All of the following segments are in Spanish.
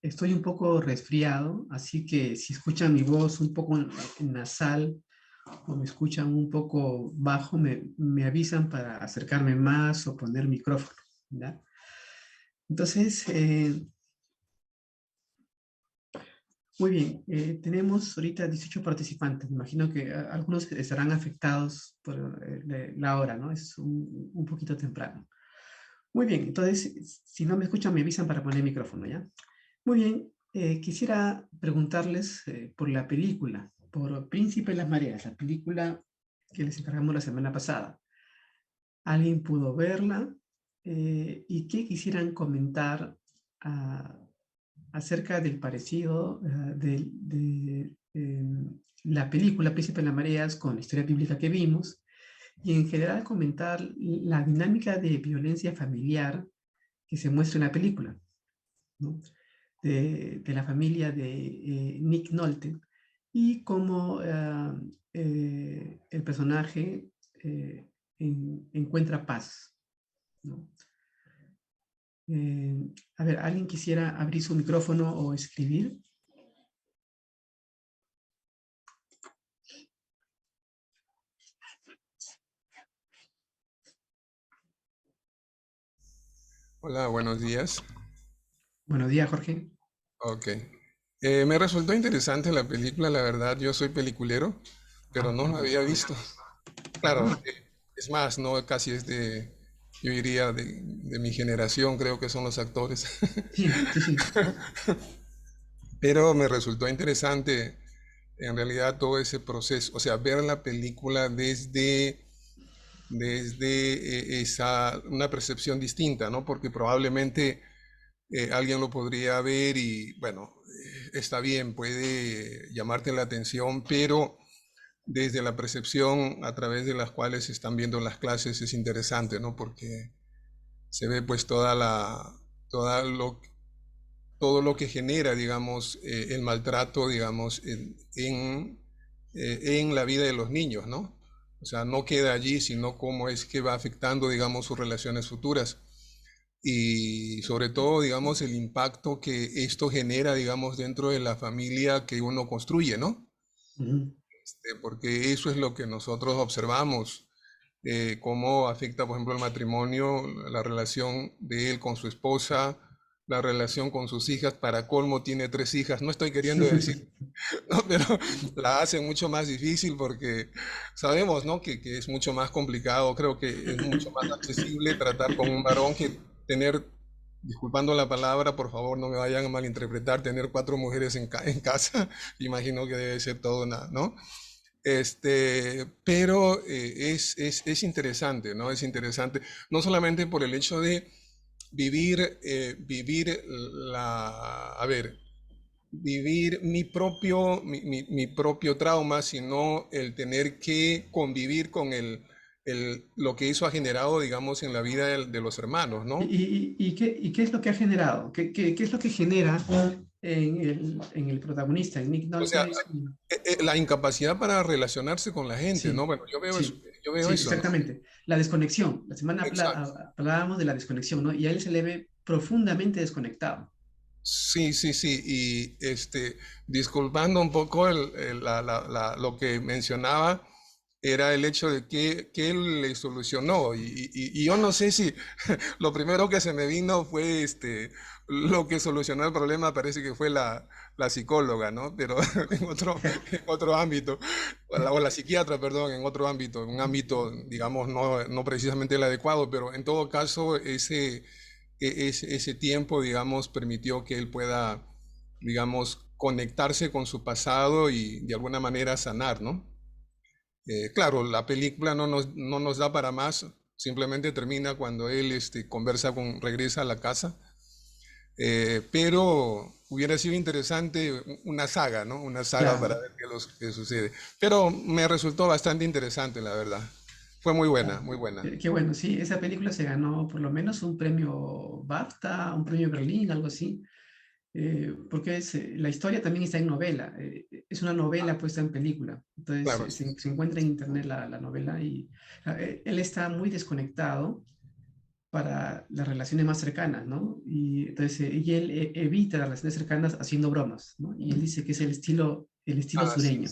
Estoy un poco resfriado, así que si escuchan mi voz un poco nasal o me escuchan un poco bajo, me avisan para acercarme más o poner micrófono, ¿ya? Entonces, muy bien, tenemos ahorita 18 participantes. Me imagino que algunos estarán afectados por la hora, ¿no? Es un poquito temprano. Muy bien, entonces, si no me escuchan, me avisan para poner micrófono, ¿ya? Muy bien, quisiera preguntarles por la película, por Príncipe de las Mareas, la película que les encargamos la semana pasada. ¿Alguien pudo verla? ¿Y qué quisieran comentar ah, acerca del parecido la película Príncipe de las Mareas con la historia bíblica que vimos? Y en general comentar la dinámica de violencia familiar que se muestra en la película, ¿no? De la familia de Nick Nolte y cómo el personaje encuentra paz, ¿no? A ver, ¿alguien quisiera abrir su micrófono o escribir? Hola, buenos días. Buenos días, Jorge. Ok. Me resultó interesante la película, la verdad. Yo soy peliculero, pero no la había visto. Claro, Ah, es más, no casi es yo diría, de mi generación, creo que son los actores. sí, sí, sí. Pero me resultó interesante en realidad todo ese proceso, o sea, ver la película desde una percepción distinta, ¿no? Porque probablemente alguien lo podría ver y, bueno, está bien, puede llamarte la atención, pero desde la percepción a través de las cuales se están viendo las clases es interesante, ¿no? Porque se ve pues toda lo, todo lo que genera, digamos, el maltrato, digamos, en la vida de los niños, ¿no? O sea, no queda allí, sino cómo es que va afectando, digamos, sus relaciones futuras y sobre todo, digamos, el impacto que esto genera, digamos, dentro de la familia que uno construye, ¿no? Ujú. Porque eso es lo que nosotros observamos, cómo afecta, por ejemplo, el matrimonio, la relación de él con su esposa, la relación con sus hijas, para colmo tiene tres hijas, no estoy queriendo decir, ¿no? Pero la hace mucho más difícil porque sabemos, ¿no? Que es mucho más complicado, creo que es mucho más accesible tratar con un varón que tener, disculpando la palabra, por favor no me vayan a malinterpretar, tener cuatro mujeres en casa, imagino que debe ser todo una, ¿no? Pero es interesante, ¿no? Es interesante, no solamente por el hecho de vivir a ver, vivir mi propio trauma, sino el tener que convivir con lo que eso ha generado, digamos, en la vida de los hermanos, ¿Y, ¿no? y qué es lo que ha generado? ¿Qué es lo que genera en el protagonista, en Nick O sea, Nolte? la incapacidad para relacionarse con la gente, ¿no? Sí, Bueno, sí, yo veo sí, eso, ¿no? exactamente. La desconexión. La semana Exacto. hablábamos de la desconexión, ¿no? Y a él se le ve profundamente desconectado. Sí, sí, sí, y disculpando un poco lo que mencionaba, era el hecho de que él le solucionó, y yo no sé si lo primero que se me vino fue lo que solucionó el problema, parece que fue la psicóloga, ¿no? Pero en otro ámbito, o la psiquiatra, perdón, en otro ámbito, en un ámbito, digamos, no precisamente el adecuado, pero en todo caso, ese tiempo, digamos, permitió que él pueda, digamos, conectarse con su pasado y de alguna manera sanar, ¿no? Claro, la película no nos da para más, simplemente termina cuando él regresa a la casa, pero hubiera sido interesante una saga, ¿no? Una saga para Claro, ver qué sucede. Pero me resultó bastante interesante, la verdad. Fue muy buena, claro. muy buena. Qué bueno, sí, esa película se ganó por lo menos un premio BAFTA, un premio Berlín, algo así. Porque la historia también está en novela, es una novela puesta en película, entonces Claro, se encuentra en internet la novela y él está muy desconectado para las relaciones más cercanas, ¿no? Y entonces y él evita las relaciones cercanas haciendo bromas, ¿no? Y él dice que es el estilo Ah, sí. sureño,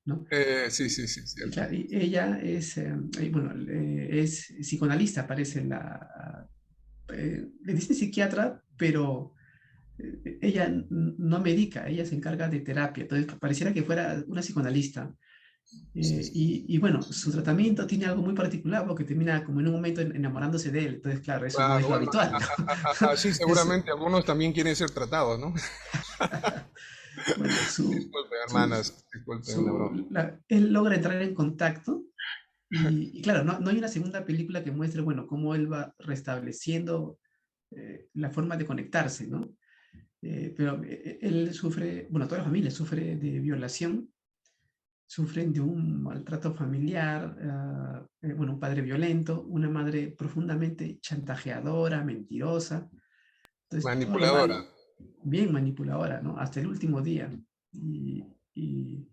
¿no? Sí, sí, sí, cierto. Y ella es, bueno, es psicoanalista, parece le dicen psiquiatra, pero ella no medica, ella se encarga de terapia, entonces pareciera que fuera una psicoanalista. Y bueno, su tratamiento tiene algo muy particular porque termina como en un momento enamorándose de él, entonces claro, eso no es Claro, lo bueno, habitual, ¿no? así seguramente algunos también quieren ser tratados, ¿no? Bueno, Disculpen, hermanas, disculpen, una broma. él logra entrar en contacto y claro, no hay una segunda película que muestre, bueno, cómo él va restableciendo la forma de conectarse, ¿no? Pero él sufre, bueno, toda la familia sufre de violación, sufren de un maltrato familiar, bueno, un padre violento, una madre profundamente chantajeadora, mentirosa. Entonces, todo lo Manipuladora. mal, bien manipuladora, ¿no? Hasta el último día. Y, y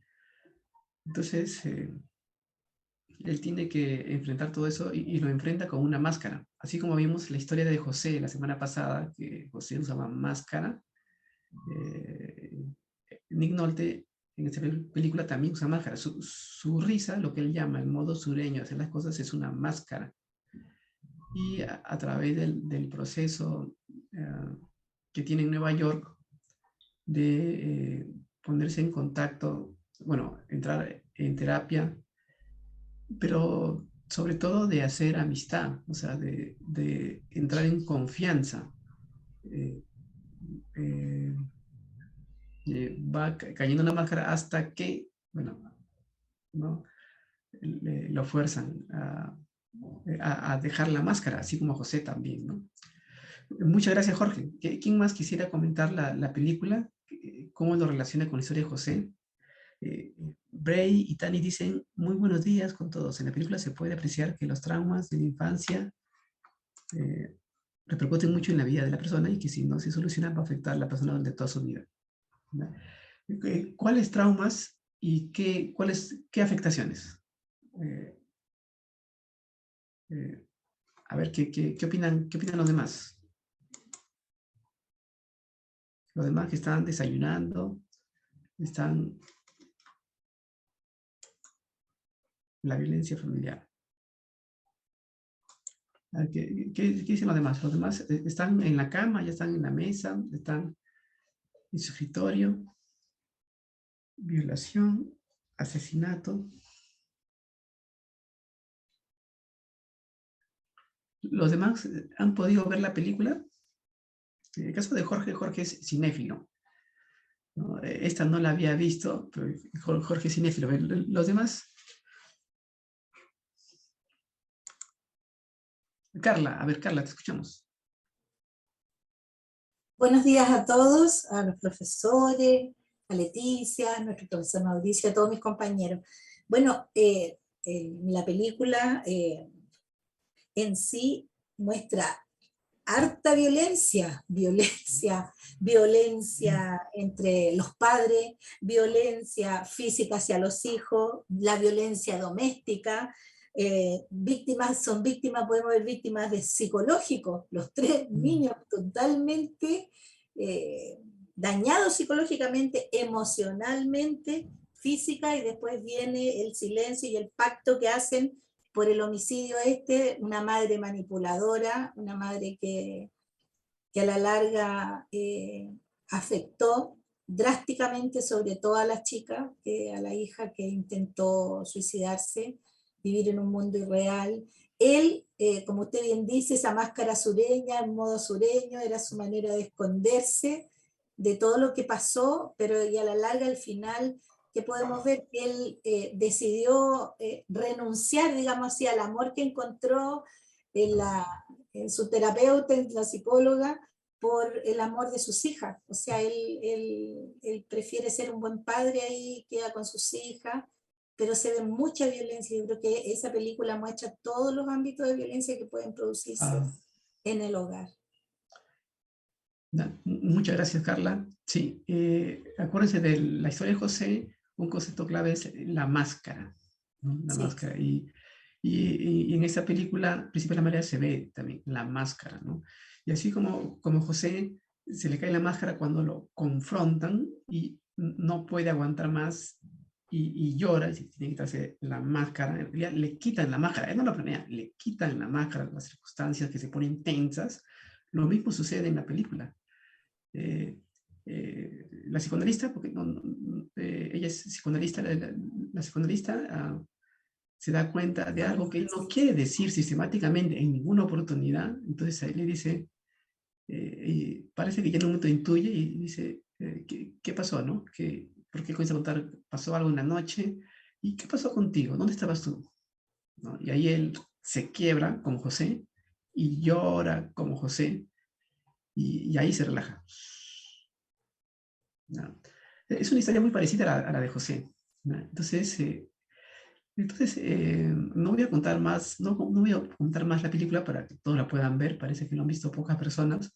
entonces, él tiene que enfrentar todo eso y lo enfrenta con una máscara. Así como vimos la historia de José la semana pasada, que José usaba máscara, eh, Nick Nolte en esta película también usa máscara. Su risa, lo que él llama el modo sureño, hacer las cosas, es una máscara. Y a través del proceso que tiene en Nueva York de ponerse en contacto, bueno, entrar en terapia, pero sobre todo de hacer amistad, o sea, de entrar en confianza. Eh, eh, va cayendo una máscara hasta que, bueno, ¿no? Lo fuerzan a dejar la máscara, así como José también, ¿no? Muchas gracias, Jorge. ¿Quién más quisiera comentar la película? ¿Cómo lo relaciona con la historia de José? Bray y Tani dicen, muy buenos días con todos. En la película se puede apreciar que los traumas de la infancia eh, repercuten mucho en la vida de la persona y que si no se solucionan va a afectar a la persona durante toda su vida, ¿no? ¿Cuáles traumas y qué afectaciones? Eh, eh, a ver, qué opinan los demás? Los demás que están desayunando, están la violencia familiar. A ver, ¿qué dicen los demás? Los demás están en la cama, ya están en la mesa, están en su escritorio, violación, asesinato. ¿Los demás han podido ver la película? En el caso de Jorge es cinéfilo, ¿no? Esta no la había visto, pero Jorge es cinéfilo. Los demás, Carla, a ver, Carla, te escuchamos. Buenos días a todos, a los profesores, a Leticia, a nuestro profesor Mauricio, a todos mis compañeros. Bueno, la película en sí muestra harta violencia, violencia entre los padres, violencia física hacia los hijos, la violencia doméstica. Víctimas son víctimas, podemos ver víctimas de psicológicos, los tres niños totalmente dañados psicológicamente, emocionalmente, física, y después viene el silencio y el pacto que hacen por el homicidio una madre manipuladora, una madre que a la larga afectó drásticamente sobre todo a la chica, a la hija que intentó suicidarse, vivir en un mundo irreal. Él, como usted bien dice, esa máscara sureña, en modo sureño, era su manera de esconderse de todo lo que pasó, pero y a la larga, al final, que podemos ver que él decidió renunciar, digamos así, al amor que encontró en su terapeuta, en la psicóloga, por el amor de sus hijas. O sea, él prefiere ser un buen padre ahí, queda con sus hijas, pero se ve mucha violencia. Yo creo que esa película muestra todos los ámbitos de violencia que pueden producirse en el hogar. Muchas gracias, Carla. Sí, acuérdense de la historia de José, un concepto clave es la máscara, ¿no? La Sí. máscara. Y Y en esta película, Príncipe de la Marea, se ve también la máscara, ¿no? Y así como José se le cae la máscara cuando lo confrontan y no puede aguantar más y llora, y tiene que quitarse la máscara, en realidad le quitan la máscara, él no lo planea, le quitan la máscara, las circunstancias que se ponen tensas. Lo mismo sucede en la película. La psicoanalista, porque ella es psicoanalista, la psicoanalista se da cuenta de algo que él no quiere decir sistemáticamente en ninguna oportunidad, entonces ahí le dice, parece que ya en un momento intuye y dice, ¿qué pasó, no? ¿Por qué comienza a contar, pasó algo en la noche? ¿Y qué pasó contigo? ¿Dónde estabas tú? ¿No? Y ahí él se quiebra como José y llora como José y ahí se relaja. ¿No? Es una historia muy parecida a la de José, ¿no? No voy a contar más, no voy a contar más la película para que todos la puedan ver, parece que lo han visto pocas personas,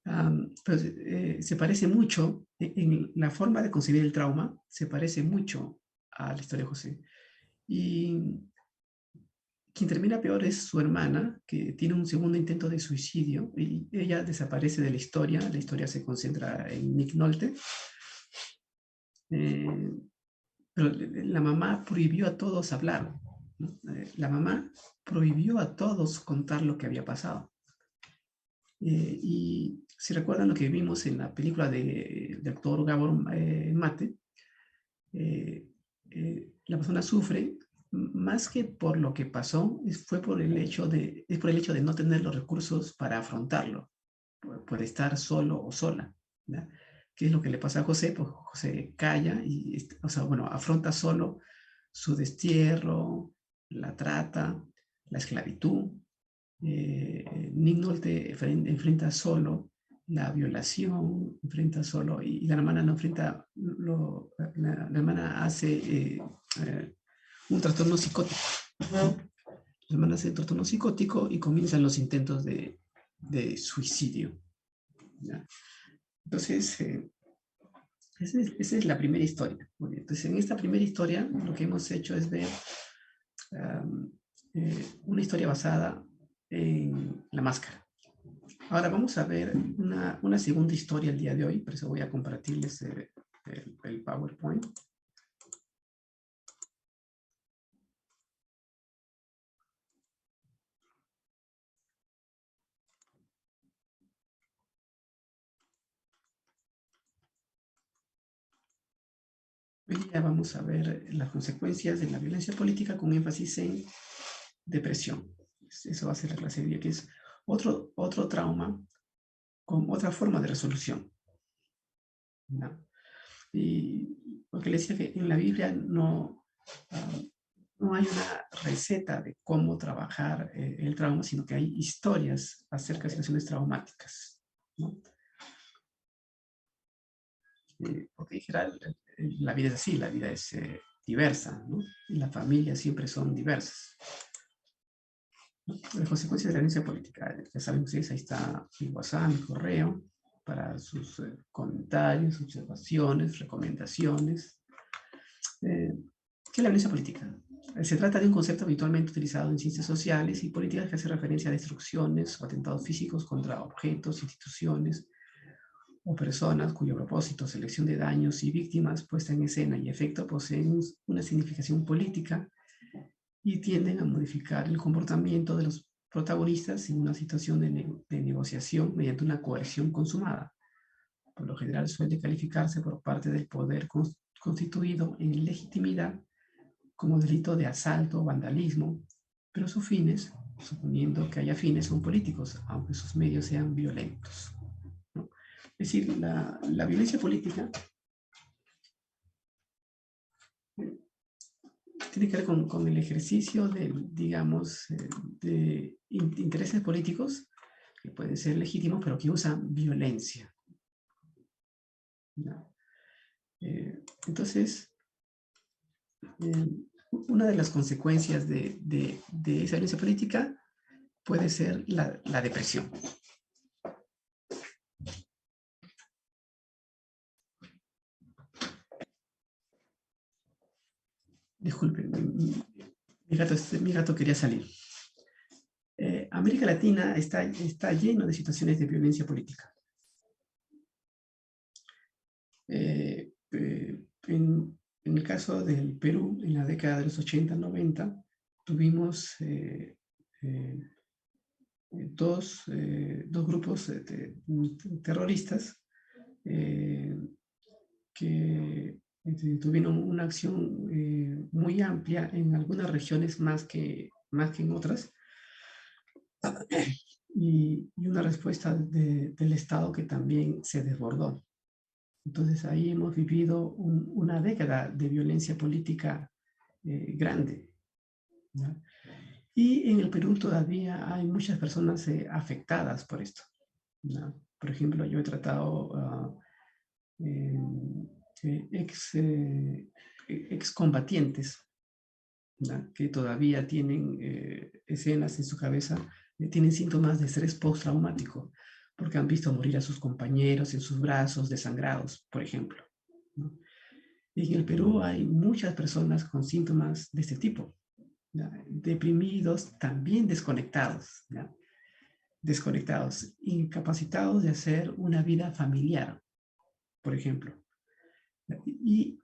pero se parece mucho en la forma de concebir el trauma, se parece mucho a la historia de José. Y quien termina peor es su hermana, que tiene un segundo intento de suicidio y ella desaparece de la historia se concentra en Nick Nolte. Pero la mamá prohibió a todos hablar, ¿no? La mamá prohibió a todos contar lo que había pasado. Y si recuerdan lo que vimos en la película del actor Gabor Mate, la persona sufre más que por lo que pasó, es por el hecho de no tener los recursos para afrontarlo, por estar solo o sola, ¿ya? ¿Qué es lo que le pasa a José? Pues José calla y, o sea, bueno, afronta solo su destierro, la trata, la esclavitud. Nick Nolte enfrenta solo la violación, enfrenta solo, y la hermana no enfrenta, la hermana hace un trastorno psicótico. La hermana hace un trastorno psicótico y comienzan los intentos de suicidio, ¿ya? Entonces, esa es la primera historia. Muy bien. Entonces, en esta primera historia, lo que hemos hecho es ver una historia basada en la máscara. Ahora vamos a ver una segunda historia el día de hoy, por eso voy a compartirles el PowerPoint. Hoy día vamos a ver las consecuencias de la violencia política con énfasis en depresión. Eso va a ser la clase de día, que es otro trauma con otra forma de resolución, ¿no? Y porque le decía que en la Biblia no hay una receta de cómo trabajar el trauma, sino que hay historias acerca de situaciones traumáticas, ¿no? Porque en general la vida es así, la vida es diversa, ¿no? Y las familias siempre son diversas. Las consecuencias de la violencia política, ya saben ustedes, ahí está mi WhatsApp, mi correo, para sus comentarios, observaciones, recomendaciones. ¿Qué es la violencia política? Se trata de un concepto habitualmente utilizado en ciencias sociales y políticas que hace referencia a destrucciones o atentados físicos contra objetos, instituciones o personas cuyo propósito, selección de daños y víctimas puesta en escena y efecto poseen una significación política y tienden a modificar el comportamiento de los protagonistas en una situación de negociación mediante una coerción consumada. Por lo general suele calificarse por parte del poder constituido en legitimidad como delito de asalto o vandalismo, pero sus fines, suponiendo que haya fines, son políticos, aunque sus medios sean violentos, ¿no? Es decir, la violencia política tiene que ver con el ejercicio de, digamos, de intereses políticos que pueden ser legítimos, pero que usan violencia, ¿no? Entonces, una de las consecuencias de esa violencia política puede ser la depresión. Disculpen, Mi gato quería salir. América Latina está lleno de situaciones de violencia política. En el caso del Perú, en la década de los 80, 90, tuvimos dos grupos terroristas que tuvieron una acción muy amplia en algunas regiones más que en otras, y una respuesta del Estado que también se desbordó. Entonces ahí hemos vivido una década de violencia política grande, ¿no? Y en el Perú todavía hay muchas personas afectadas por esto, ¿no? Por ejemplo, yo he tratado excombatientes, ¿no? Que todavía tienen escenas en su cabeza, tienen síntomas de estrés postraumático, porque han visto morir a sus compañeros en sus brazos desangrados, por ejemplo, ¿no? Y en el Perú hay muchas personas con síntomas de este tipo, ¿no? Deprimidos, también desconectados, ¿no? Desconectados, incapacitados de hacer una vida familiar, por ejemplo. Y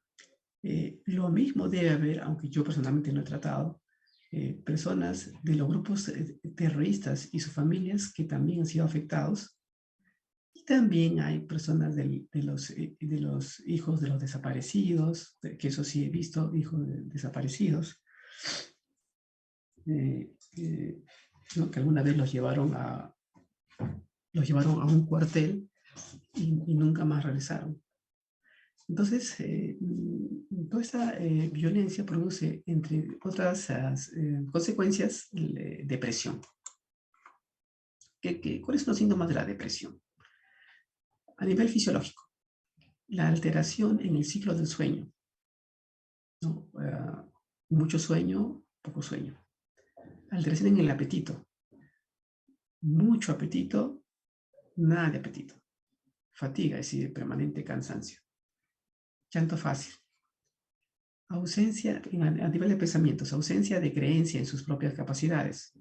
lo mismo debe haber, aunque yo personalmente no he tratado, personas de los grupos terroristas y sus familias que también han sido afectados. Y también hay personas de los hijos de los desaparecidos, que eso sí he visto, hijos de desaparecidos, ¿no? Que alguna vez los llevaron a un cuartel y nunca más regresaron. Entonces, toda esta violencia produce, entre otras consecuencias, depresión. ¿Cuáles son los síntomas de la depresión? A nivel fisiológico, la alteración en el ciclo del sueño, ¿no? Mucho sueño, poco sueño. Alteración en el apetito. Mucho apetito, nada de apetito. Fatiga, es decir, permanente cansancio. Llanto fácil. Ausencia, a nivel de pensamientos, ausencia de creencia en sus propias capacidades.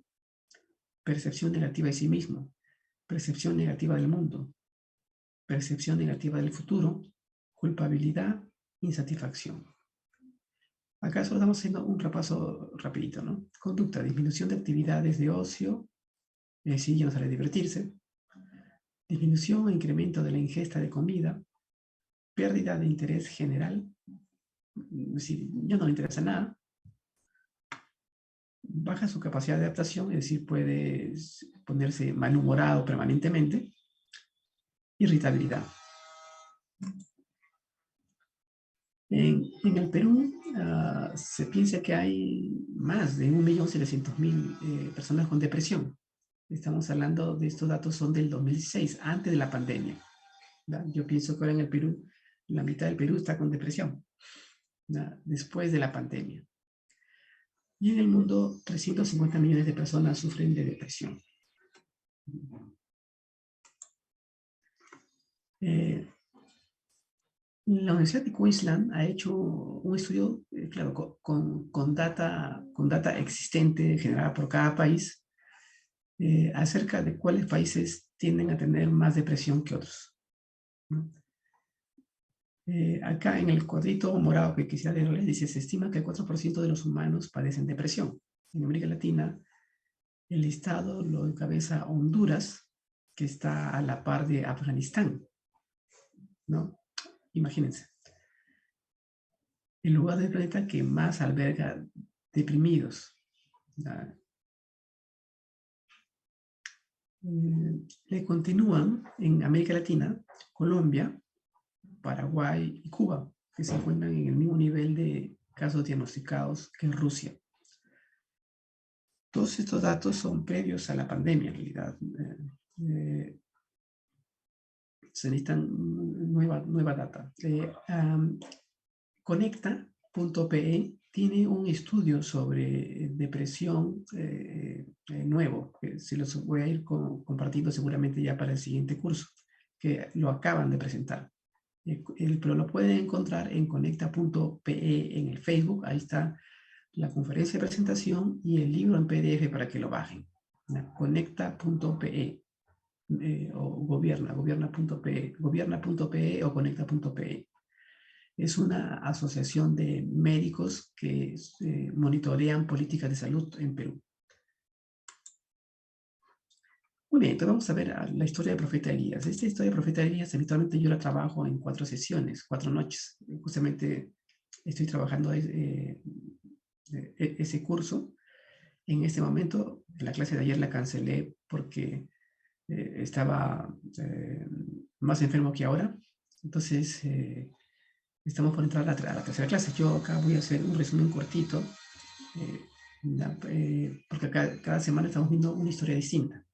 Percepción negativa de sí mismo. Percepción negativa del mundo. Percepción negativa del futuro. Culpabilidad, insatisfacción. Acá solo estamos haciendo un repaso rapidito, ¿no? Conducta, disminución de actividades de ocio, es decir, ya no sale a divertirse. Disminución o incremento de la ingesta de comida. Pérdida de interés general, es decir, ya no le interesa nada. Baja su capacidad de adaptación, es decir, puede ponerse malhumorado permanentemente. Irritabilidad. En el Perú se piensa que hay más de 1.700.000 personas con depresión. Estamos hablando de estos datos, son del 2016, antes de la pandemia, ¿verdad? Yo pienso que ahora en el Perú, la mitad del Perú está con depresión, ¿verdad? Después de la pandemia. Y en el mundo, 350 millones de personas sufren de depresión. La Universidad de Queensland ha hecho un estudio, claro, con data existente generada por cada país, acerca de cuáles países tienden a tener más depresión que otros, ¿no? Acá en el cuadrito morado que quisiera leerles, dice, se estima que el 4% de los humanos padecen depresión. En América Latina, el listado lo encabeza Honduras, que está a la par de Afganistán, ¿no? Imagínense. El lugar del planeta que más alberga deprimidos. Le continúan en América Latina, Colombia, Paraguay y Cuba, que se encuentran en el mismo nivel de casos diagnosticados que en Rusia. Todos estos datos son previos a la pandemia, en realidad. Se necesitan nueva data. Conecta.pe tiene un estudio sobre depresión nuevo, que se los voy a ir compartiendo seguramente ya para el siguiente curso, que lo acaban de presentar. Pero lo pueden encontrar en conecta.pe en el Facebook. Ahí está la conferencia de presentación y el libro en PDF para que lo bajen. Conecta.pe o gobierna.pe o conecta.pe. Es una asociación de médicos que monitorean políticas de salud en Perú. Muy bien, entonces vamos a ver la historia del profeta Elías. Esta historia del profeta Elías, habitualmente yo la trabajo en 4 sesiones, 4 noches. Justamente estoy trabajando ese curso. En este momento, la clase de ayer la cancelé porque estaba más enfermo que ahora. Entonces, estamos por entrar a la tercera clase. Yo acá voy a hacer un resumen cortito, porque cada semana estamos viendo una historia distinta.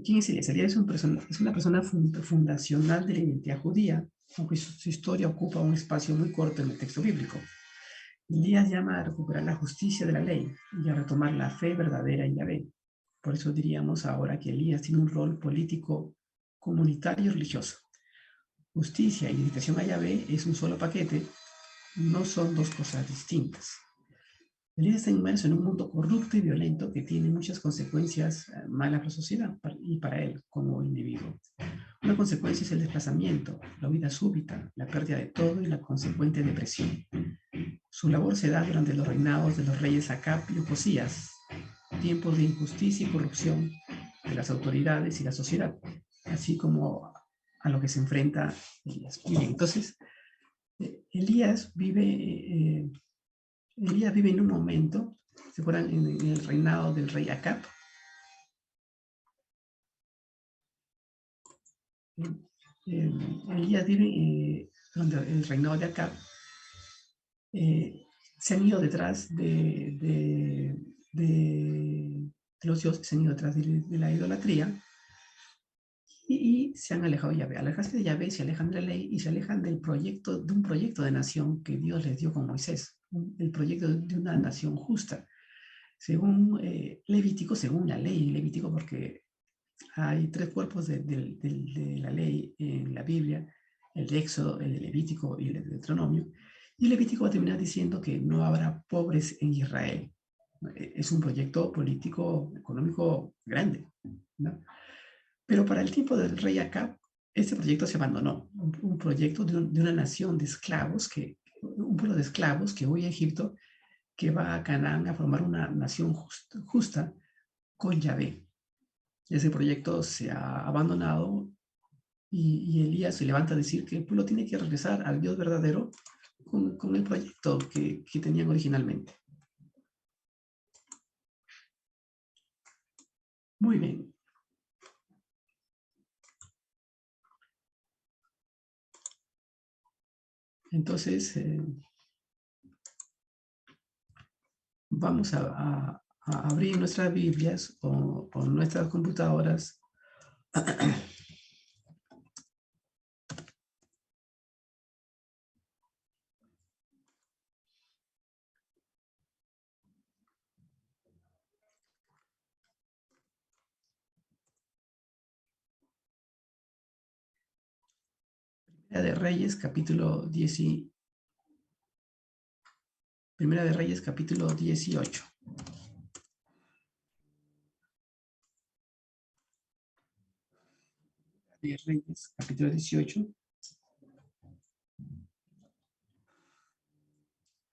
¿Quién es Elías? Elías es una persona fundacional de la identidad judía, aunque su historia ocupa un espacio muy corto en el texto bíblico. Elías llama a recuperar la justicia de la ley y a retomar la fe verdadera en Yahvé. Por eso diríamos ahora que Elías tiene un rol político, comunitario y religioso. Justicia y dedicación a Yahvé es un solo paquete, no son dos cosas distintas. Elías está inmerso en un mundo corrupto y violento que tiene muchas consecuencias malas para la sociedad y para él como individuo. Una consecuencia es el desplazamiento, la huida súbita, la pérdida de todo y la consecuente depresión. Su labor se da durante los reinados de los reyes Acab y Ocosías, tiempos de injusticia y corrupción de las autoridades y la sociedad, así como a lo que se enfrenta Elías. Muy bien, entonces, Elías vive en un momento, ¿se acuerdan? En el reinado del rey Acab. Elías vive durante el reinado de Acab. Se han ido detrás de los dioses, se han ido detrás de la idolatría y se han alejado de Yahvé. Alejarse de Yahvé, se alejan de la ley y se alejan de un proyecto de nación que Dios les dio con Moisés, el proyecto de una nación justa. Según Levítico, según la ley Levítico, porque hay 3 cuerpos de la ley en la Biblia, el de Éxodo, el de Levítico y el de Deuteronomio. Y Levítico va a terminar diciendo que no habrá pobres en Israel. Es un proyecto político, económico grande, ¿no? Pero para el tiempo del rey Acab, este proyecto se abandonó. Un proyecto de una nación de esclavos, un pueblo de esclavos que huye a Egipto, que va a Canaán a formar una nación justa con Yahvé. Ese proyecto se ha abandonado y Elías se levanta a decir que el pueblo tiene que regresar al Dios verdadero con el proyecto que tenían originalmente. Muy bien. Entonces, vamos a abrir nuestras Biblias o nuestras computadoras Primera de Reyes, capítulo 10. Primera de Reyes, capítulo 18. De Reyes, capítulo 18.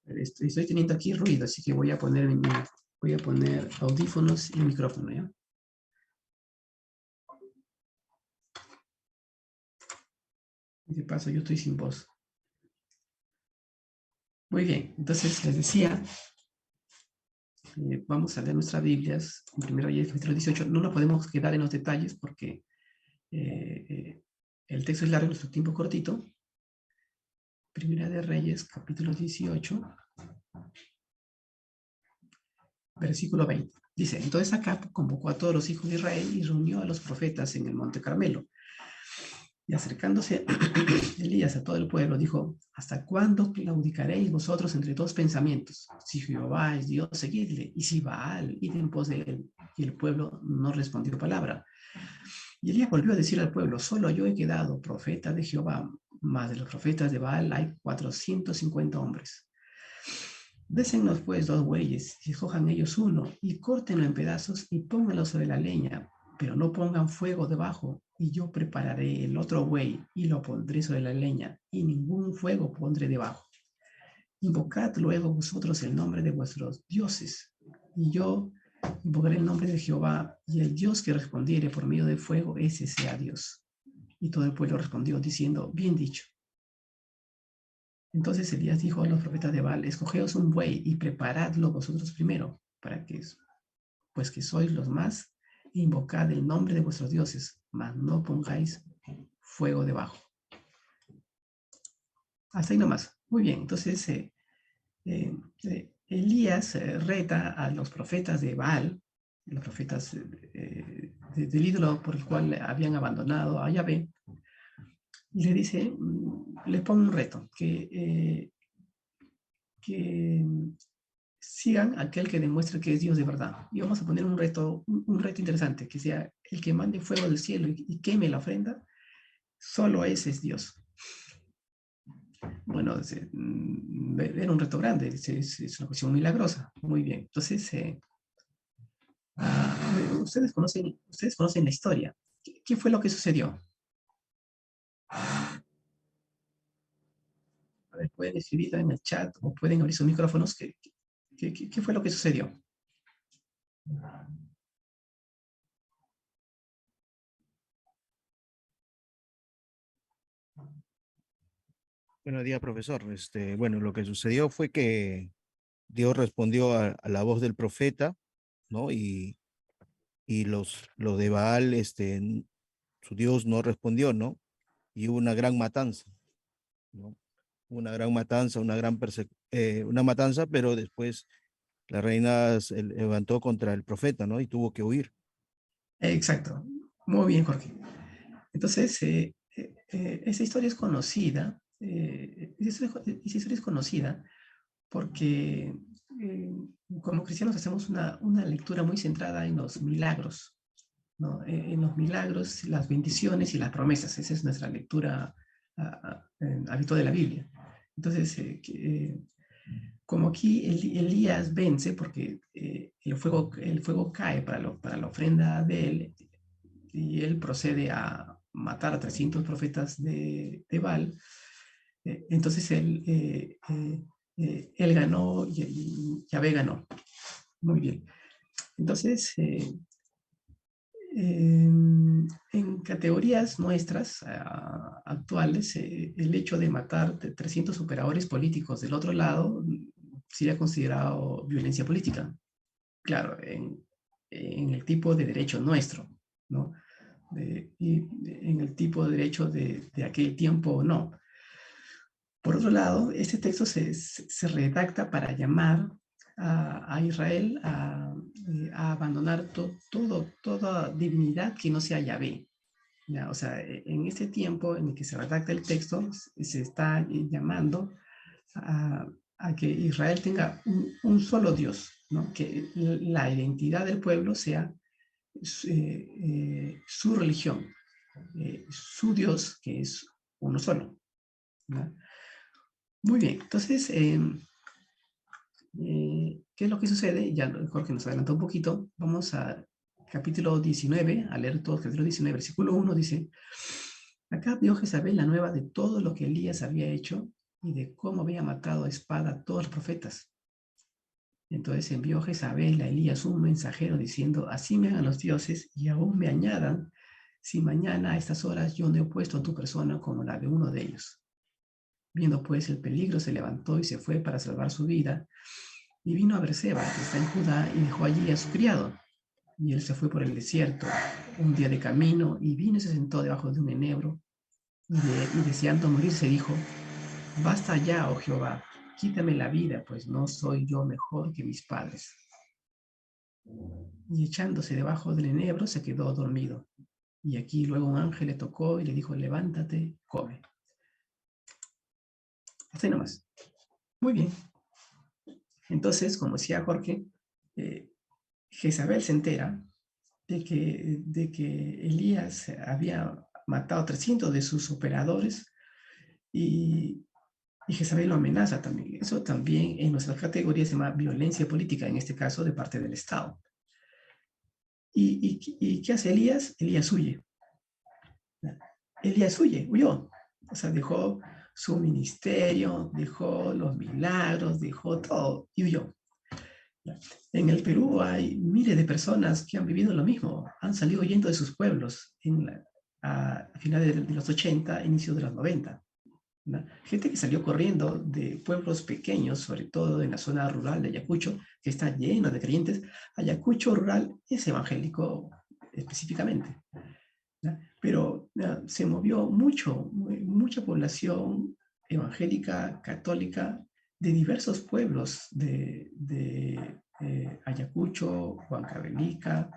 Estoy teniendo aquí ruido, así que voy a poner audífonos y micrófono, ¿ya? De paso, yo estoy sin voz. Muy bien, entonces les decía, vamos a leer nuestras Biblias en Primera de Reyes, capítulo 18. No nos podemos quedar en los detalles porque el texto es largo, nuestro tiempo cortito. Primera de Reyes, capítulo 18, versículo 20. Dice, entonces Acab convocó a todos los hijos de Israel y reunió a los profetas en el monte Carmelo. Y acercándose Elías a todo el pueblo, dijo, ¿hasta cuándo claudicaréis vosotros entre dos pensamientos? Si Jehová es Dios, seguidle, y si Baal, id en pos de él. Y el pueblo no respondió palabra. Y Elías volvió a decir al pueblo, solo yo he quedado profeta de Jehová, mas de los profetas de Baal hay 450 hombres. Désennos pues 2 bueyes, y escojan ellos uno, y córtenlo en pedazos, y pónganlo sobre la leña, pero no pongan fuego debajo, y yo prepararé el otro buey, y lo pondré sobre la leña, y ningún fuego pondré debajo. Invocad luego vosotros el nombre de vuestros dioses, y yo invocaré el nombre de Jehová, y el Dios que respondiere por medio de fuego, ese sea Dios. Y todo el pueblo respondió diciendo, bien dicho. Entonces Elías dijo a los profetas de Baal, escogeos un buey y preparadlo vosotros primero, para que, pues que sois los más, e invocad el nombre de vuestros dioses, mas no pongáis fuego debajo. Hasta ahí nomás. Muy bien, entonces Elías reta a los profetas de Baal, los profetas del ídolo por el cual habían abandonado a Yahvé, y le dice, les pongo un reto, que sigan aquel que demuestre que es Dios de verdad. Y vamos a poner un reto interesante, que sea el que mande fuego del cielo y queme la ofrenda, solo ese es Dios. Bueno, era un reto grande, es una cuestión milagrosa. Muy bien, entonces, ustedes conocen la historia. ¿Qué fue lo que sucedió? A ver, pueden escribirlo en el chat o pueden abrir sus micrófonos. ¿Qué fue lo que sucedió? Buenos días, profesor. Bueno, lo que sucedió fue que Dios respondió a la voz del profeta, ¿no? Y los de Baal, su Dios no respondió, ¿no? Y hubo una gran matanza, ¿no? Una gran matanza, una matanza, pero después la reina se levantó contra el profeta, ¿no? Y tuvo que huir. Exacto. Muy bien, Jorge. Entonces, esa historia es conocida. Esa historia es conocida porque como cristianos hacemos una lectura muy centrada en los milagros, ¿no? En los milagros, las bendiciones y las promesas. Esa es nuestra lectura habitual de la Biblia. Entonces, como aquí Elías vence porque el fuego cae para la ofrenda de él y él procede a matar a 300 profetas de Baal, entonces él ganó y Yahvé ganó. Muy bien. Entonces, en categorías nuestras actuales, el hecho de matar 300 operadores políticos del otro lado sería considerado violencia política. Claro, en el tipo de derecho nuestro, ¿no? Y en el tipo de derecho de aquel tiempo, no. Por otro lado, este texto se redacta para llamar a Israel a abandonar toda divinidad que no sea Yahvé. ¿Ya? O sea, en este tiempo en el que se redacta el texto, se está llamando a que Israel tenga un solo Dios, ¿no? Que la identidad del pueblo sea su religión, su Dios, que es uno solo, ¿no? Muy bien, entonces, ¿qué es lo que sucede? Ya Jorge nos adelantó un poquito. Vamos a capítulo 19, a leer todo el capítulo 19, versículo 1, dice, acá vio Jezabel la nueva de todo lo que Elías había hecho y de cómo había matado a espada a todos los profetas. Entonces envió Jezabel a Elías un mensajero diciendo, así me hagan los dioses y aún me añadan, si mañana a estas horas yo no he puesto a tu persona como la de uno de ellos. Viendo pues el peligro, se levantó y se fue para salvar su vida, y vino a Berseba, que está en Judá, y dejó allí a su criado. Y él se fue por el desierto, un día de camino, y vino y se sentó debajo de un enebro, y deseando morirse dijo, basta ya, oh Jehová, quítame la vida, pues no soy yo mejor que mis padres. Y echándose debajo del enebro, se quedó dormido. Y aquí luego un ángel le tocó y le dijo, levántate, come. Hasta ahí nomás. Muy bien. Entonces, como decía Jorge, Jezabel se entera de que Elías había matado a 300 de sus operadores y Jezabel lo amenaza también. Eso también en nuestras categorías se llama violencia política, en este caso de parte del Estado. ¿Y qué hace Elías? Elías huye. Elías huyó. O sea, dejó su ministerio, dejó los milagros, dejó todo y huyó. En el Perú hay miles de personas que han vivido lo mismo, han salido huyendo de sus pueblos a finales de los 80, inicio de los 90. ¿No? Gente que salió corriendo de pueblos pequeños, sobre todo en la zona rural de Ayacucho, que está lleno de creyentes. Ayacucho rural es evangélico específicamente, ¿no? Pero se movió mucha población evangélica, católica, de diversos pueblos de Ayacucho, Huancavelica,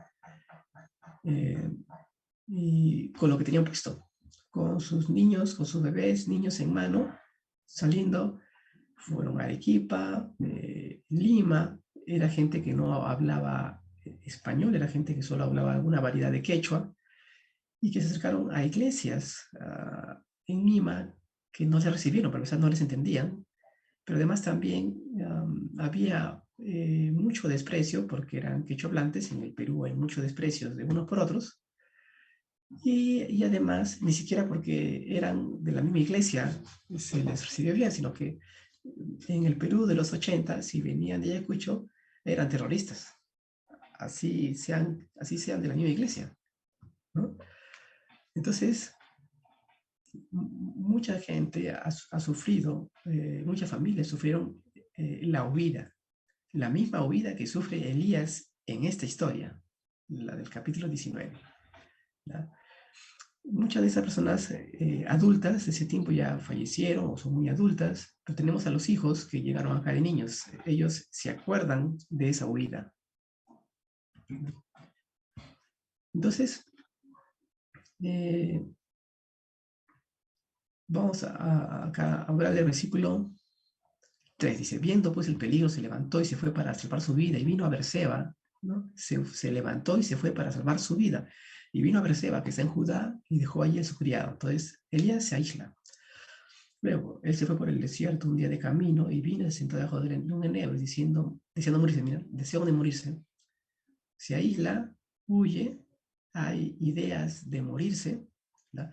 y con lo que tenían puesto, con sus niños, con sus bebés, niños en mano, saliendo, fueron a Arequipa, Lima. Era gente que no hablaba español, era gente que solo hablaba alguna variedad de quechua, y que se acercaron a iglesias en Lima que no se recibieron, pero quizás no les entendían, pero además también había mucho desprecio, porque eran quechohablantes. En el Perú hay mucho desprecio de unos por otros, y además, ni siquiera porque eran de la misma iglesia se les recibió bien, sino que en el Perú de los 80, si venían de Ayacucho, eran terroristas, así sean de la misma iglesia, ¿no? Entonces, mucha gente ha sufrido, muchas familias sufrieron la huida, la misma huida que sufre Elías en esta historia, la del capítulo 19. ¿No? Muchas de esas personas adultas de ese tiempo ya fallecieron o son muy adultas, pero tenemos a los hijos que llegaron acá de niños. Ellos se acuerdan de esa huida. Entonces, vamos acá a hablar del versículo 3. Dice, viendo pues el peligro, se levantó y se fue para salvar su vida, y vino a Berseba, ¿no? Se levantó y se fue para salvar su vida. Y vino a Berseba, que está en Judá, y dejó allí a su criado. Entonces, Elías se aísla. Luego, él se fue por el desierto un día de camino, y vino y se sentó debajo de un enebro, deseando morirse. Mira, deseo de morirse. Se aísla, huye, hay ideas de morirse, ¿no?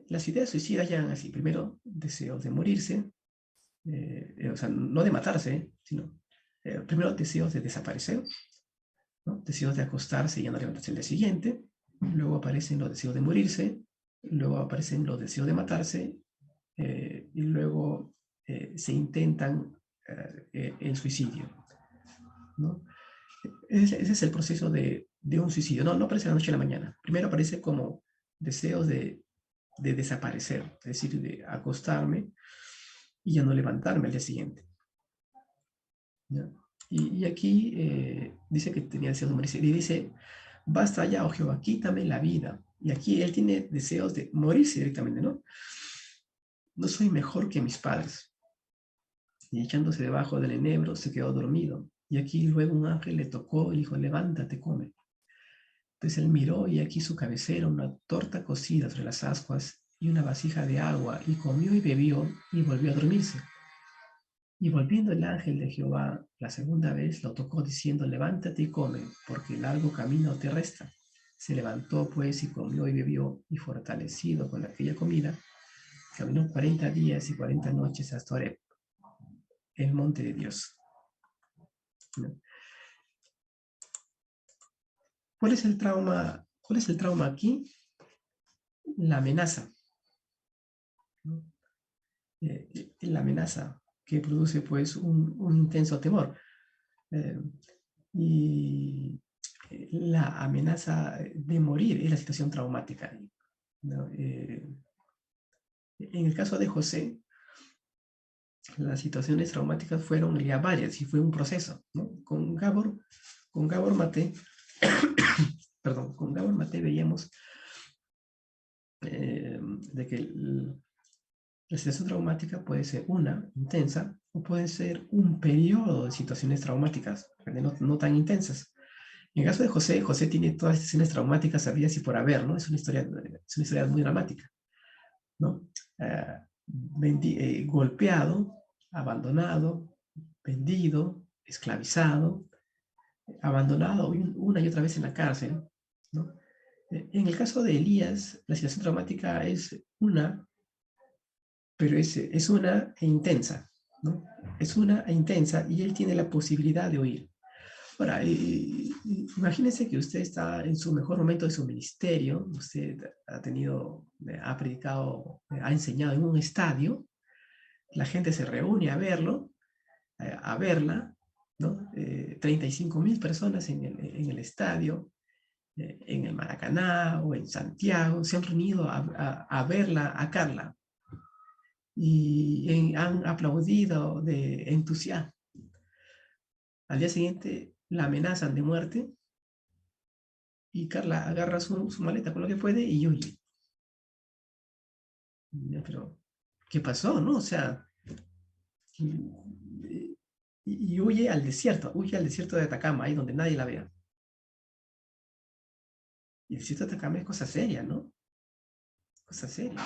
Las ideas suicidas llegan así. Primero, deseos de morirse, o sea, no de matarse, sino primero deseos de desaparecer, ¿no? Deseos de acostarse y ya no levantarse el día siguiente. Luego aparecen los deseos de morirse, luego aparecen los deseos de matarse, y luego se intentan el suicidio, ¿no? Ese es el proceso de un suicidio. No aparece de la noche a la mañana. Primero aparece como deseos de desaparecer, es decir, de acostarme y ya no levantarme al día siguiente, ¿ya? Y aquí dice que tenía deseos de morirse. Y dice, basta ya, oh Jehová, quítame la vida. Y aquí él tiene deseos de morirse directamente, ¿no? No soy mejor que mis padres. Y echándose debajo del enebro, se quedó dormido. Y aquí luego un ángel le tocó y dijo, levántate, come. Entonces él miró, y aquí su cabecera, una torta cocida sobre las ascuas y una vasija de agua, y comió y bebió, y volvió a dormirse. Y volviendo el ángel de Jehová la segunda vez, lo tocó diciendo, levántate y come, porque largo camino te resta. Se levantó pues y comió y bebió, y fortalecido con aquella comida, caminó 40 días y 40 noches hasta Horeb, el monte de Dios. ¿Cuál es el trauma? ¿Cuál es el trauma aquí? La amenaza, ¿no? La amenaza que produce pues un intenso temor. Y la amenaza de morir es la situación traumática, ¿no? En el caso de José, las situaciones traumáticas fueron ya varias y fue un proceso, ¿no? Con Gabor Maté, perdón, con Gabor Maté veíamos de que la situación traumática puede ser una intensa o puede ser un periodo de situaciones traumáticas, no tan intensas. En el caso de José, José tiene todas las situaciones traumáticas habidas y por haber, ¿no? Es una historia muy dramática, ¿no? golpeado, abandonado, vendido, esclavizado, abandonado una y otra vez en la cárcel, ¿no? En el caso de Elías, la situación traumática es una, pero es una e intensa, ¿no? Es una e intensa y él tiene la posibilidad de huir. Ahora, imagínense que usted está en su mejor momento de su ministerio, usted ha predicado, ha enseñado en un estadio, la gente se reúne a verlo, a verla, ¿no? 35.000 personas en el estadio, en el Maracaná o en Santiago, se han reunido a verla, a Carla, y han aplaudido de entusiasmo. Al día siguiente la amenazan de muerte y Carla agarra su maleta con lo que puede y huye. Pero, ¿qué pasó, no? O sea, y huye al desierto de Atacama, ahí donde nadie la vea. Y el desierto de Atacama es cosa seria, ¿no? Cosa seria.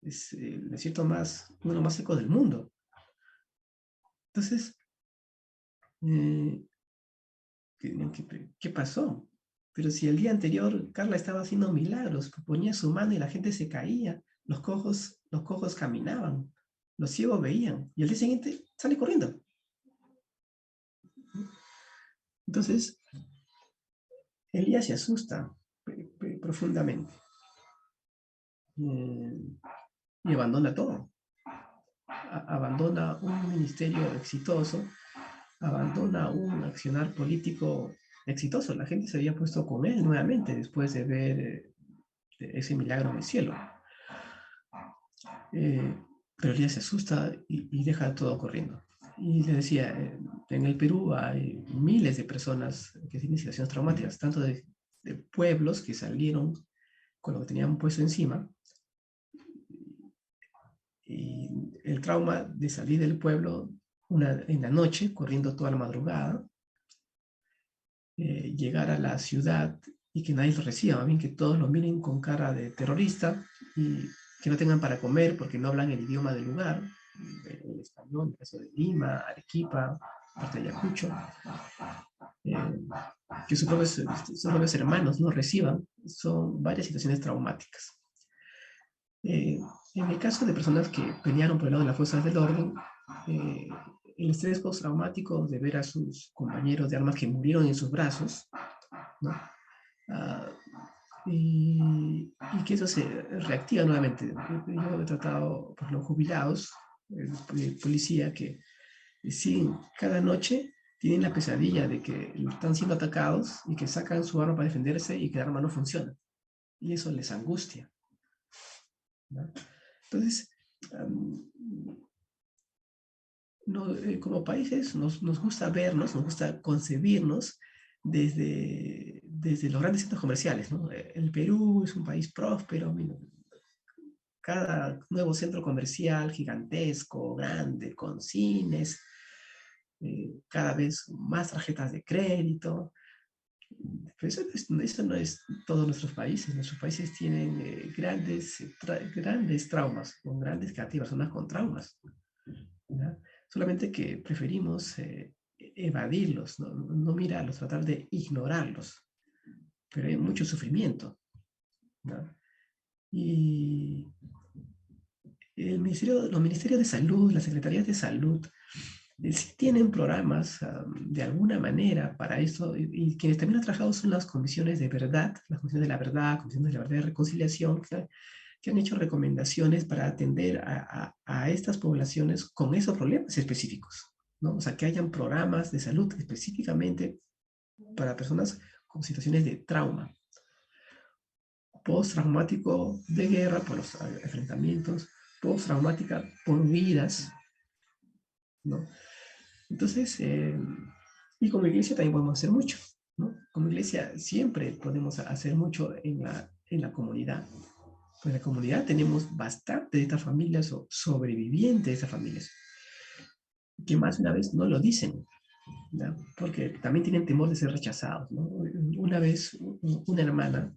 Es el desierto uno más seco del mundo. Entonces, ¿qué pasó? Pero si el día anterior Carla estaba haciendo milagros, ponía su mano y la gente se caía, los cojos caminaban, los ciegos veían, y al día siguiente sale corriendo. Entonces, Elías se asusta profundamente y abandona todo. Abandona un ministerio exitoso, abandona un accionar político exitoso. La gente se había puesto con él nuevamente después de ver ese milagro en el cielo. Pero Elías se asusta y deja todo corriendo. Y le decía, en el Perú hay miles de personas que tienen situaciones traumáticas, tanto de pueblos que salieron con lo que tenían puesto encima, y el trauma de salir del pueblo en la noche, corriendo toda la madrugada, llegar a la ciudad y que nadie lo reciba, bien que todos lo miren con cara de terrorista y que no tengan para comer porque no hablan el idioma del lugar, el español, en el caso de Lima, Arequipa, parte de Ayacucho, que sus propios hermanos no reciban, son varias situaciones traumáticas. En el caso de personas que pelearon por el lado de las fuerzas del orden, el estrés postraumático de ver a sus compañeros de armas que murieron en sus brazos, ¿no? Y que eso se reactiva nuevamente. Yo he tratado por los jubilados, de policía, que sí, cada noche tienen la pesadilla de que están siendo atacados y que sacan su arma para defenderse y que el arma no funciona. Y eso les angustia, ¿no? Entonces, como países nos gusta vernos, nos gusta concebirnos desde los grandes centros comerciales, ¿no? El Perú es un país próspero, cada nuevo centro comercial gigantesco, grande, con cines, cada vez más tarjetas de crédito. Pero eso no es todos nuestros países. Nuestros países tienen grandes traumas, con grandes creativas, zonas con traumas, ¿no? Solamente que preferimos evadirlos, no mirarlos, tratar de ignorarlos. Pero hay mucho sufrimiento, ¿no? Y los ministerios de salud, las secretarías de salud, sí tienen programas de alguna manera para eso, y quienes también han trabajado son las comisiones de verdad, las comisiones de la verdad, comisiones de la verdad y reconciliación, que han hecho recomendaciones para atender a estas poblaciones con esos problemas específicos, ¿no? O sea, que hayan programas de salud específicamente para personas con situaciones de trauma, postraumático de guerra por los enfrentamientos, postraumática por vidas, ¿no? Entonces, y como iglesia también podemos hacer mucho, ¿no? Como iglesia siempre podemos hacer mucho en la comunidad. Pues en la comunidad tenemos bastante de estas familias o sobrevivientes de estas familias, que más una vez no lo dicen, ¿no? Porque también tienen temor de ser rechazados, ¿no? Una vez una hermana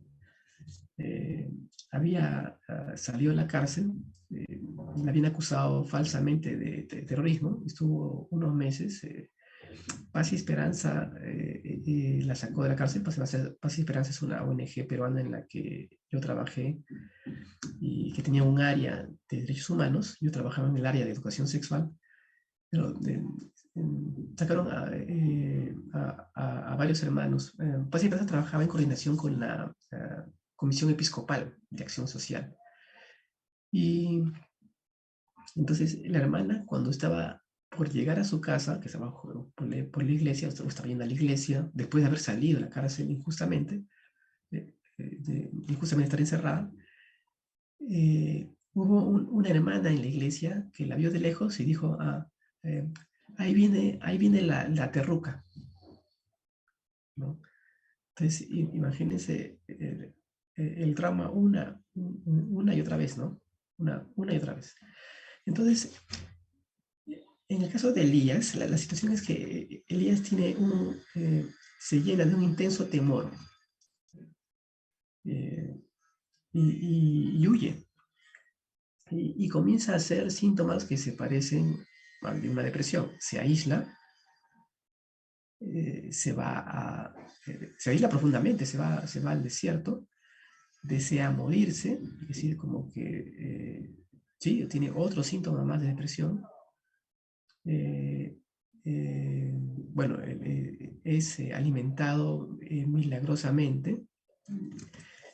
había salido de la cárcel la habían acusado falsamente de terrorismo. Estuvo unos meses. Paz y Esperanza la sacó de la cárcel. Paz y Esperanza es una ONG peruana en la que yo trabajé y que tenía un área de derechos humanos. Yo trabajaba en el área de educación sexual, pero sacaron a varios hermanos. Paz y Esperanza trabajaba en coordinación con la Comisión Episcopal de Acción Social. Y entonces la hermana, cuando estaba por llegar a su casa, que estaba por la iglesia, o estaba yendo a la iglesia, después de haber salido de la cárcel injustamente, injustamente estar encerrada, hubo una hermana en la iglesia que la vio de lejos y dijo, ahí viene la terruca, ¿no? Entonces, imagínense el trauma una y otra vez, ¿no? Una y otra vez. Entonces, en el caso de Elías, la situación es que Elías se llena de un intenso temor y huye. Y comienza a hacer síntomas que se parecen a una depresión. Se aísla, se aísla profundamente, se va al desierto, desea morirse, es decir, como que sí, tiene otro síntoma más de depresión. Bueno, es alimentado milagrosamente.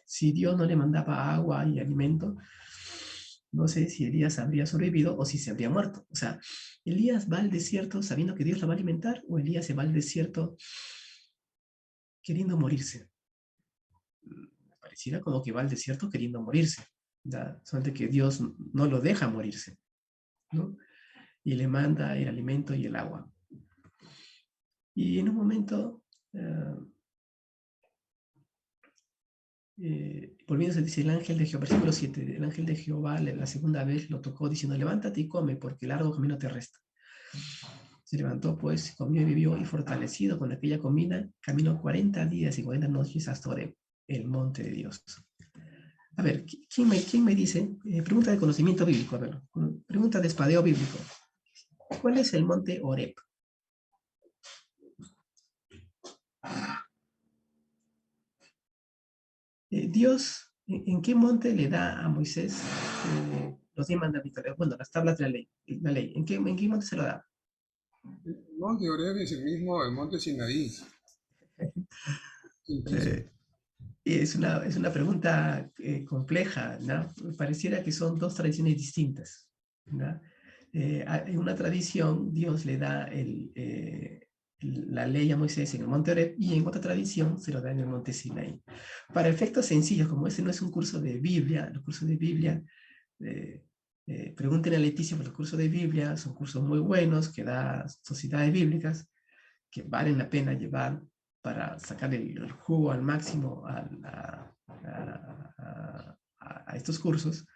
Si Dios no le mandaba agua y alimento, no sé si Elías habría sobrevivido o si se habría muerto. O sea, Elías va al desierto sabiendo que Dios lo va a alimentar, o Elías se va al desierto queriendo morirse. Pareciera como que va al desierto queriendo morirse, ¿ya? Solamente que Dios no lo deja morirse, ¿no? Y le manda el alimento y el agua. Y en un momento, volviéndose, dice el ángel de Jehová, versículo 7, el ángel de Jehová la segunda vez lo tocó diciendo, levántate y come, porque largo camino te resta. Se levantó pues, comió y vivió, y fortalecido con aquella comida, caminó 40 días y 40 noches hasta Horeb, el monte de Dios. A ver, ¿quién me dice? Pregunta de conocimiento bíblico, a ver, pregunta de espadeo bíblico. ¿Cuál es el monte Horeb? Dios, ¿en qué monte le da a Moisés los 10 mandamientos? Bueno, las tablas de la ley. ¿En qué monte se lo da? El monte Oreb es el mismo, el monte Sinaí. Es una pregunta compleja, ¿no? Pareciera que son dos tradiciones distintas, ¿no? En una tradición, Dios le da la ley a Moisés en el monte Oreb, y en otra tradición se lo da en el monte Sinaí. Para efectos sencillos, como ese no es un curso de Biblia, los cursos de Biblia, pregúntenle a Leticia por los cursos de Biblia, son cursos muy buenos que da sociedades bíblicas, que valen la pena llevar para sacar el jugo al máximo a estos cursos.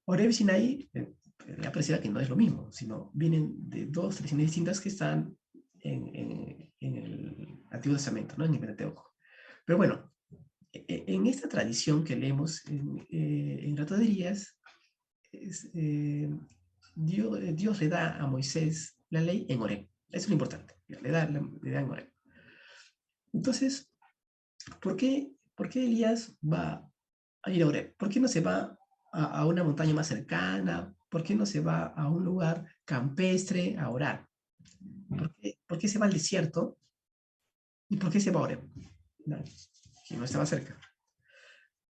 Oreb y Sinaí, ya pareciera que no es lo mismo, sino vienen de dos tradiciones distintas que están en el Antiguo Testamento, ¿no? En el Pentateuco. Pero bueno, en esta tradición que leemos en Relatos de Elías, Dios le da a Moisés la ley en Horeb. Eso es lo importante. Le da en Horeb. Entonces, ¿por qué Elías va a ir a Horeb? ¿Por qué no se va a una montaña más cercana? ¿Por qué no se va a un lugar campestre a orar? ¿Por qué se va al desierto? ¿Y por qué se va a Horeb? No, que no estaba cerca.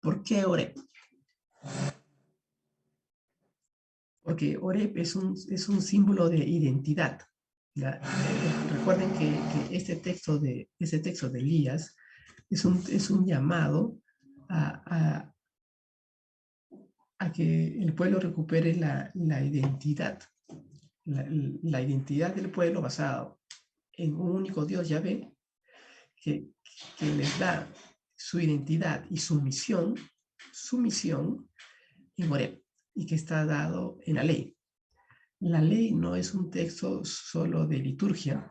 ¿Por qué Horeb? Porque Horeb es un símbolo de identidad. Recuerden que este texto de Elías es un llamado a que el pueblo recupere la identidad. La identidad del pueblo basado en un único Dios, Yahvé, que les da su identidad y su misión en Horeb, y que está dado en la ley. La ley no es un texto solo de liturgia.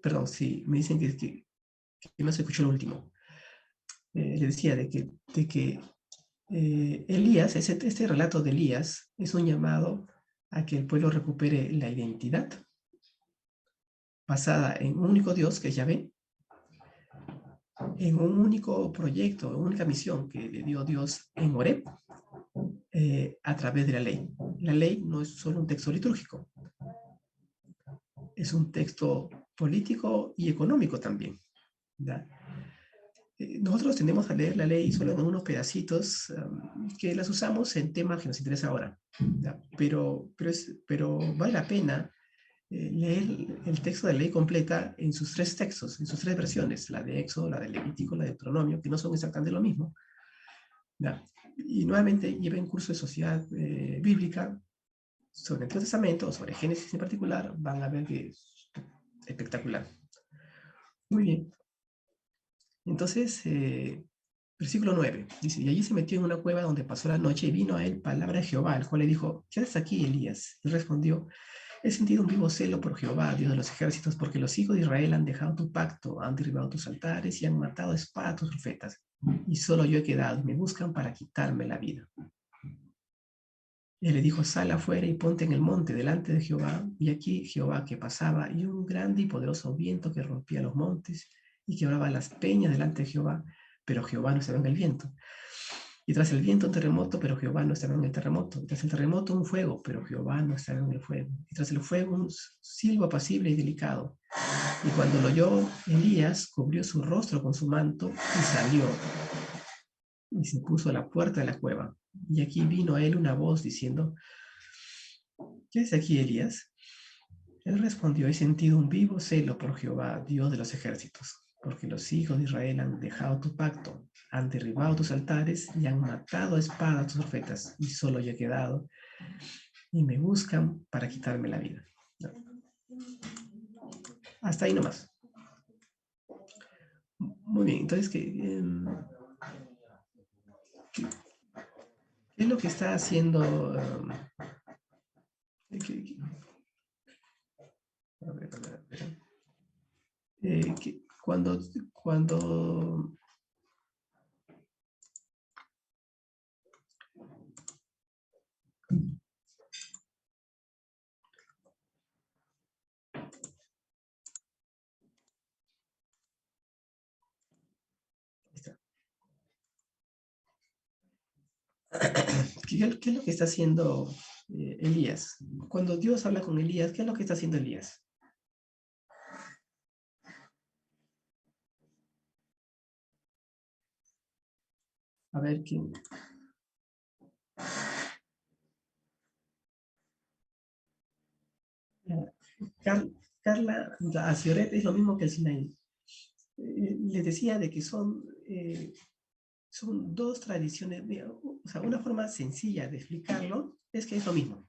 Perdón, sí, me dicen que no se escuchó lo último. Le decía de que Elías, este relato de Elías es un llamado a que el pueblo recupere la identidad basada en un único Dios, que es Yahvé, en un único proyecto, una única misión que le dio Dios en Horeb, a través de la ley. La ley no es solo un texto litúrgico, es un texto político y económico también, ¿ya? Nosotros tendemos a leer la ley solo en unos pedacitos que las usamos en temas que nos interesa ahora, ¿ya? Pero vale la pena leer el texto de la ley completa en sus tres textos, en sus tres versiones, la de Éxodo, la de Levítico, la de Deuteronomio, que no son exactamente lo mismo, ¿ya? Y nuevamente lleven curso de sociedad bíblica sobre el Antiguo Testamento o sobre Génesis en particular, van a ver que es espectacular. Muy bien. Entonces, versículo 9, dice, y allí se metió en una cueva donde pasó la noche y vino a él palabra de Jehová, el cual le dijo, ¿qué haces aquí, Elías? Y respondió, he sentido un vivo celo por Jehová, Dios de los ejércitos, porque los hijos de Israel han dejado tu pacto, han derribado tus altares y han matado a espada a tus profetas. Y solo yo he quedado y me buscan para quitarme la vida. Y le dijo, sal afuera y ponte en el monte delante de Jehová. Y aquí Jehová que pasaba, y un grande y poderoso viento que rompía los montes y quebraba las peñas delante de Jehová, pero Jehová no estaba en el viento. Y tras el viento un terremoto, pero Jehová no estaba en el terremoto. Y tras el terremoto un fuego, pero Jehová no estaba en el fuego. Y tras el fuego un silbo apacible y delicado. Y cuando lo oyó Elías, cubrió su rostro con su manto y salió y se puso a la puerta de la cueva. Y aquí vino a él una voz diciendo, ¿qué es aquí, Elías? Él respondió, he sentido un vivo celo por Jehová, Dios de los ejércitos, porque los hijos de Israel han dejado tu pacto, han derribado tus altares y han matado a espada a tus profetas, y solo yo he quedado, y me buscan para quitarme la vida. No. Hasta ahí nomás. Muy bien, entonces, ¿qué es lo que está haciendo? A ver, cuando ¿qué es lo que está haciendo Elías? Cuando Dios habla con Elías, ¿qué es lo que está haciendo Elías? A ver, ¿quién? Carla Acioret es lo mismo que el Sinaí. Les decía de que son dos tradiciones, o sea, una forma sencilla de explicarlo es que es lo mismo.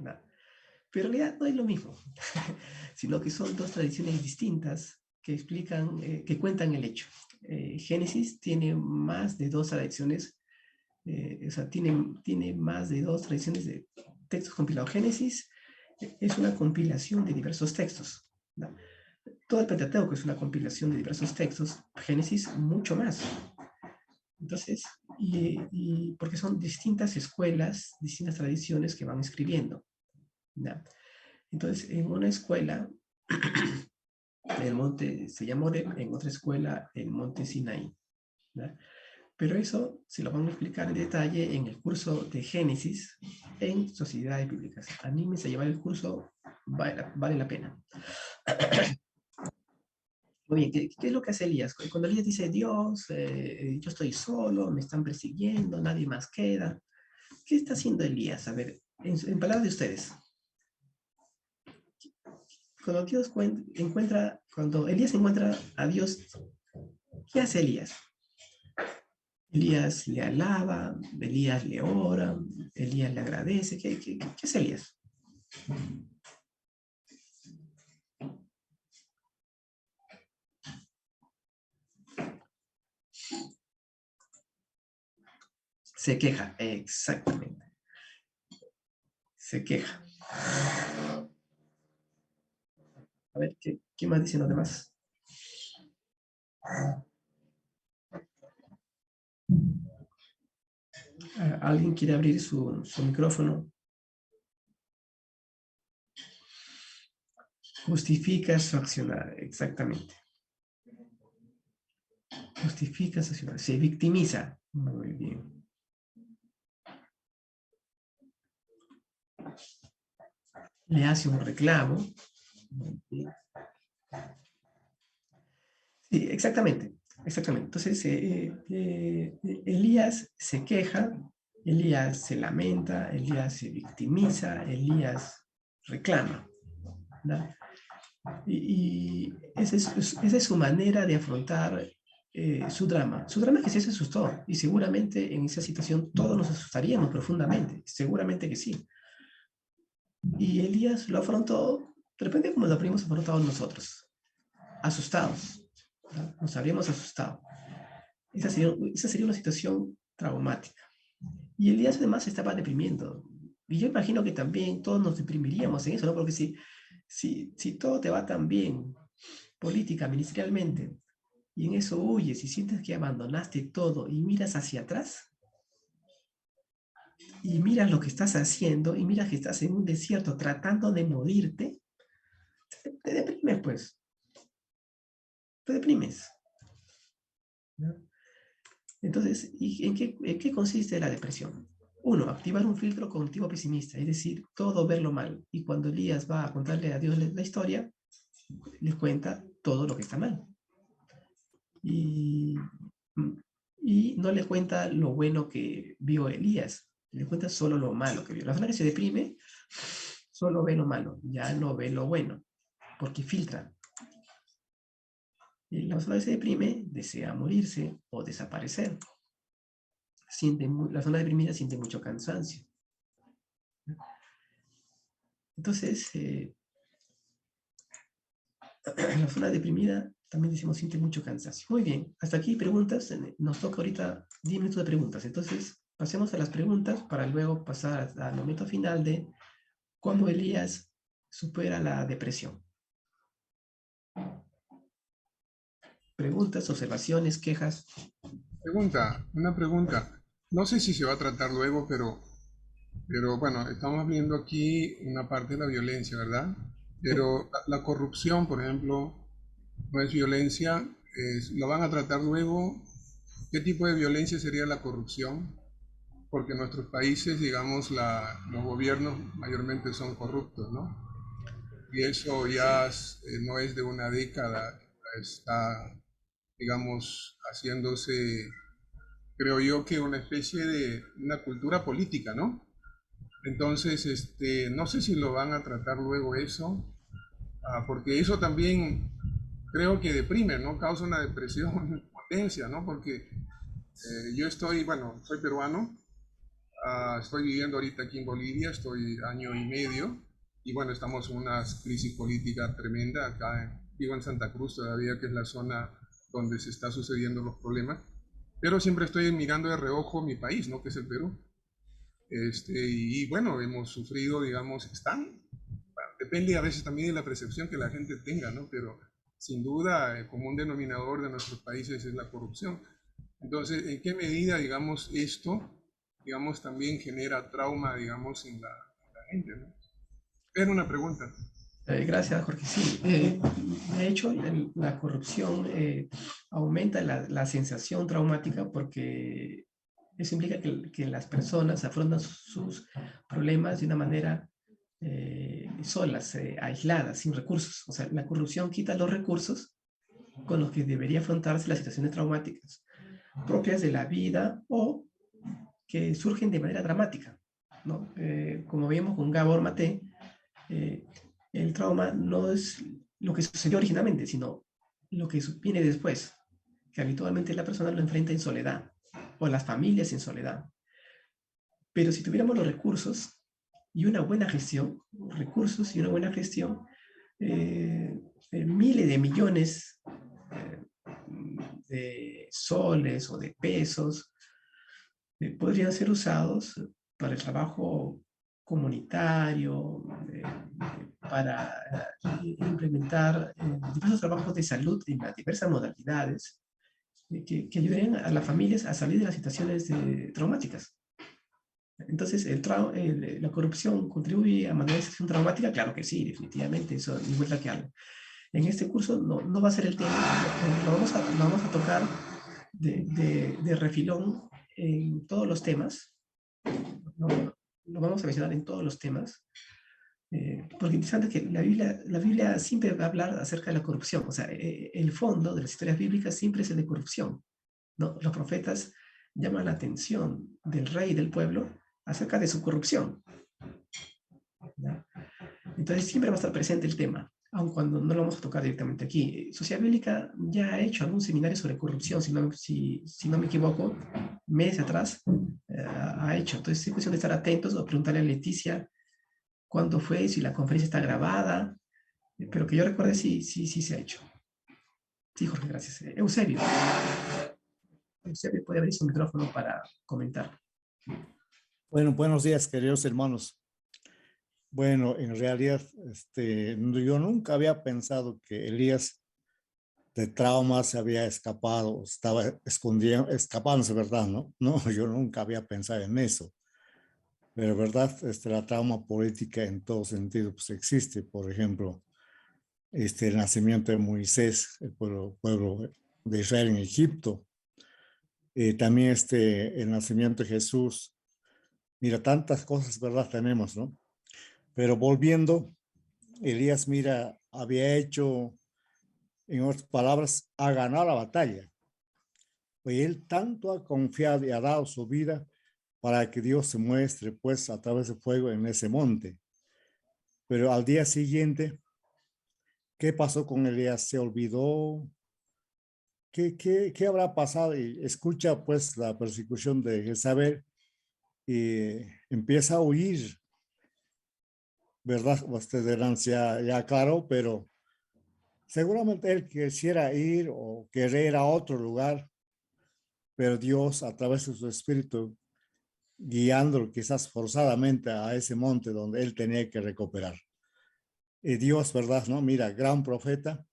¿No? Pero en realidad no es lo mismo, sino que son dos tradiciones distintas que explican, que cuentan el hecho. Génesis tiene más de dos tradiciones, o sea, tiene más de dos tradiciones de textos compilados. Génesis es una compilación de diversos textos, ¿no? Todo el Pentateuco es una compilación de diversos textos, Génesis mucho más. Entonces, porque son distintas escuelas, distintas tradiciones que van escribiendo, ¿no? Entonces, en una escuela, el monte se llama Horeb, en otra escuela, el monte Sinaí, ¿no? Pero eso se lo vamos a explicar en detalle en el curso de Génesis en Sociedades Bíblicas. Anímense a llevar el curso, vale la pena. Muy bien, ¿qué es lo que hace Elías? Cuando Elías dice, Dios, yo estoy solo, me están persiguiendo, nadie más queda. ¿Qué está haciendo Elías? A ver, en palabras de ustedes. Cuando cuando Elías encuentra a Dios, ¿qué hace Elías? Elías le alaba, Elías le ora, Elías le agradece. ¿Qué es Elías? Se queja, exactamente. Se queja. A ver, ¿qué más dicen los demás? ¿Alguien quiere abrir su micrófono? Justifica su accionar, exactamente. Justifica su accionar, se victimiza. Muy bien. Le hace un reclamo. Muy bien. Sí, exactamente, exactamente. Entonces, Elías se queja, Elías se lamenta, Elías se victimiza, Elías reclama, ¿verdad? Y esa es su manera de afrontar su drama. Su drama es que sí se asustó, y seguramente en esa situación todos nos asustaríamos profundamente, seguramente que sí. Y Elías lo afrontó, de repente como lo habríamos afrontado nosotros, asustados, ¿verdad? Nos habríamos asustado. Esa sería una situación traumática. Y Elías además estaba deprimiendo. Y yo imagino que también todos nos deprimiríamos en eso, ¿no? Porque si todo te va tan bien, política, ministerialmente, y en eso huyes y sientes que abandonaste todo y miras hacia atrás, y miras lo que estás haciendo, y miras que estás en un desierto tratando de morirte, te deprimes, pues. Te deprimes, ¿no? Entonces, ¿y en qué consiste la depresión? Uno, activar un filtro cognitivo pesimista, es decir, todo verlo mal. Y cuando Elías va a contarle a Dios la historia, les cuenta todo lo que está mal. Y, y no le cuenta lo bueno que vio Elías, le cuenta solo lo malo que vio. La persona que se deprime solo ve lo malo, ya no ve lo bueno, porque filtra. Y la persona que se deprime desea morirse o desaparecer. La persona deprimida siente mucho cansancio. Entonces, la persona deprimida también decimos siente mucho cansancio. Muy bien, hasta aquí preguntas. Nos toca ahorita 10 minutos de preguntas. Entonces, pasemos a las preguntas para luego pasar al momento final de cómo Elías supera la depresión. Preguntas, observaciones, quejas. Una pregunta. No sé si se va a tratar luego, pero bueno, estamos viendo aquí una parte de la violencia, ¿verdad? Pero la corrupción, por ejemplo, no es violencia. ¿Lo van a tratar luego? ¿Qué tipo de violencia sería la corrupción? Porque en nuestros países, digamos, los gobiernos mayormente son corruptos, ¿no? Y eso ya no es de una década, está, digamos, haciéndose, creo yo, que una especie de una cultura política, ¿no? Entonces, no sé si lo van a tratar luego eso, porque eso también creo que deprime, ¿no? Causa una depresión potencia, ¿no? Porque yo estoy, bueno, soy peruano, estoy viviendo ahorita aquí en Bolivia, estoy año y medio, y bueno, estamos en una crisis política tremenda. Vivo en Santa Cruz todavía, que es la zona donde se está sucediendo los problemas, pero siempre estoy mirando de reojo mi país, ¿no? Que es el Perú. Y bueno, hemos sufrido, digamos, depende a veces también de la percepción que la gente tenga, ¿no? Pero sin duda, el común denominador de nuestros países es la corrupción. Entonces, ¿en qué medida, digamos, esto, digamos, también genera trauma, digamos, en la gente, ¿no? Era una pregunta. Gracias, Jorge. Sí, de hecho, la corrupción aumenta la sensación traumática porque eso implica que las personas afrontan sus problemas de una manera solas, aisladas, sin recursos. O sea, la corrupción quita los recursos con los que debería afrontarse las situaciones traumáticas propias de la vida o que surgen de manera dramática, ¿no? Como vimos con Gabor Maté, el trauma no es lo que sucedió originalmente, sino lo que viene después, que habitualmente la persona lo enfrenta en soledad, o las familias en soledad. Pero si tuviéramos los recursos y una buena gestión, miles de millones de soles o de pesos podrían ser usados para el trabajo comunitario, para implementar diversos trabajos de salud en las diversas modalidades que ayudarían a las familias a salir de las situaciones traumáticas. Entonces, la corrupción contribuye a mantener una situación traumática, claro que sí, definitivamente, eso ni vuelta que habla. En este curso no va a ser el tema, lo vamos a tocar de refilón en todos los temas, ¿no? Lo vamos a mencionar en todos los temas, porque interesante que la Biblia siempre va a hablar acerca de la corrupción, o sea, el fondo de las historias bíblicas siempre es el de corrupción, ¿no? Los profetas llaman la atención del rey y del pueblo acerca de su corrupción, ¿no? Entonces siempre va a estar presente el tema, aun cuando no lo vamos a tocar directamente aquí. Sociedad Bíblica ya ha hecho algún seminario sobre corrupción, si no me equivoco, meses atrás ha hecho. Entonces es cuestión de estar atentos o preguntarle a Leticia cuándo fue, si la conferencia está grabada, pero que yo recuerde sí se ha hecho. Sí, Jorge, gracias. Eusebio puede abrir su micrófono para comentar. Bueno, buenos días, queridos hermanos. Bueno, en realidad, yo nunca había pensado que Elías de trauma se había escapado, estaba escapándose, ¿verdad? No, yo nunca había pensado en eso. Pero, ¿verdad? La trauma política en todo sentido, pues existe. Por ejemplo, el nacimiento de Moisés, el pueblo de Israel en Egipto. También el nacimiento de Jesús. Mira, tantas cosas, ¿verdad? Tenemos, ¿no? Pero volviendo, Elías, mira, había hecho, en otras palabras, ha ganado la batalla. Pues él tanto ha confiado y ha dado su vida para que Dios se muestre, pues, a través de fuego en ese monte. Pero al día siguiente, ¿qué pasó con Elías? ¿Se olvidó? ¿Qué habrá pasado? Y escucha, pues, la persecución de Jezabel y empieza a huir, ¿verdad? Ustedes ya aclaró, pero seguramente él quisiera ir o querer ir a otro lugar, pero Dios a través de su espíritu guiándolo quizás forzadamente a ese monte donde él tenía que recuperar. Y Dios, ¿verdad? ¿No? Mira, gran profeta.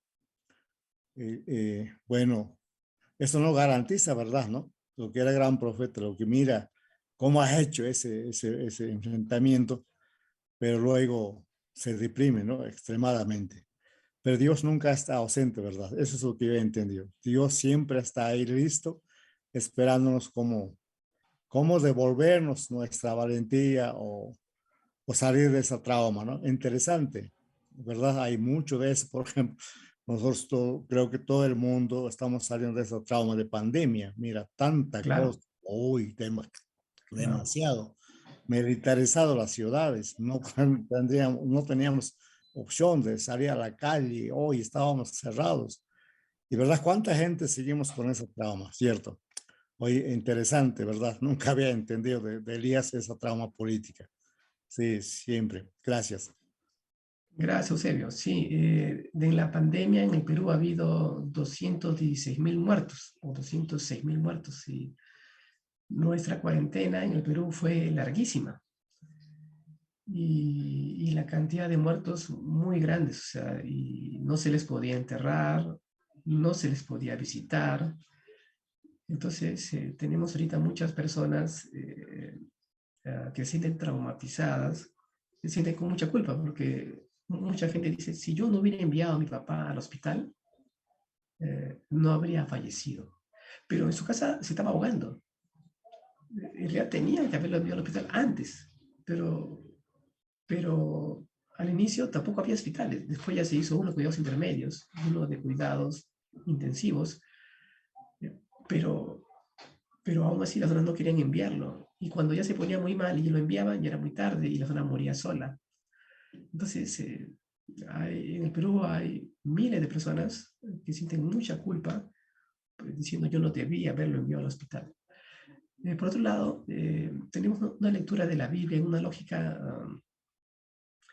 Bueno, eso no garantiza, ¿verdad? ¿No? Lo que era gran profeta, lo que mira cómo ha hecho ese enfrentamiento, pero luego se reprime, ¿no? Extremadamente. Pero Dios nunca está ausente, ¿verdad? Eso es lo que yo he entendido. Dios siempre está ahí listo, esperándonos cómo devolvernos nuestra valentía o salir de esa trauma, ¿no? Interesante, ¿verdad? Hay mucho de eso. Por ejemplo, nosotros creo que todo el mundo estamos saliendo de esa trauma de pandemia. Mira, tanta Claro. cosa. Uy, demasiado. Militarizado las ciudades. No teníamos opción de salir a la calle. Hoy estábamos cerrados. Y verdad, ¿cuánta gente seguimos con ese trauma? ¿Cierto? Oye, interesante, ¿verdad? Nunca había entendido de Elías esa trauma política. Sí, siempre. Gracias. Gracias, Eusebio. Sí, en la pandemia en el Perú ha habido 216.000 muertos, o 206.000 muertos, y nuestra cuarentena en el Perú fue larguísima. Y la cantidad de muertos muy grandes, o sea, y no se les podía enterrar, no se les podía visitar. Entonces, tenemos ahorita muchas personas que se sienten traumatizadas, se sienten con mucha culpa, porque mucha gente dice, si yo no hubiera enviado a mi papá al hospital, no habría fallecido. Pero en su casa se estaba ahogando. En realidad tenía que haberlo enviado al hospital antes, pero al inicio tampoco había hospitales. Después ya se hizo uno de cuidados intermedios, uno de cuidados intensivos, pero, pero aún así las zonas no querían enviarlo. Y cuando ya se ponía muy mal y lo enviaban, ya era muy tarde y la zona moría sola. Entonces, en el Perú hay miles de personas que sienten mucha culpa diciendo yo no debía haberlo enviado al hospital. Por otro lado, tenemos una lectura de la Biblia en una lógica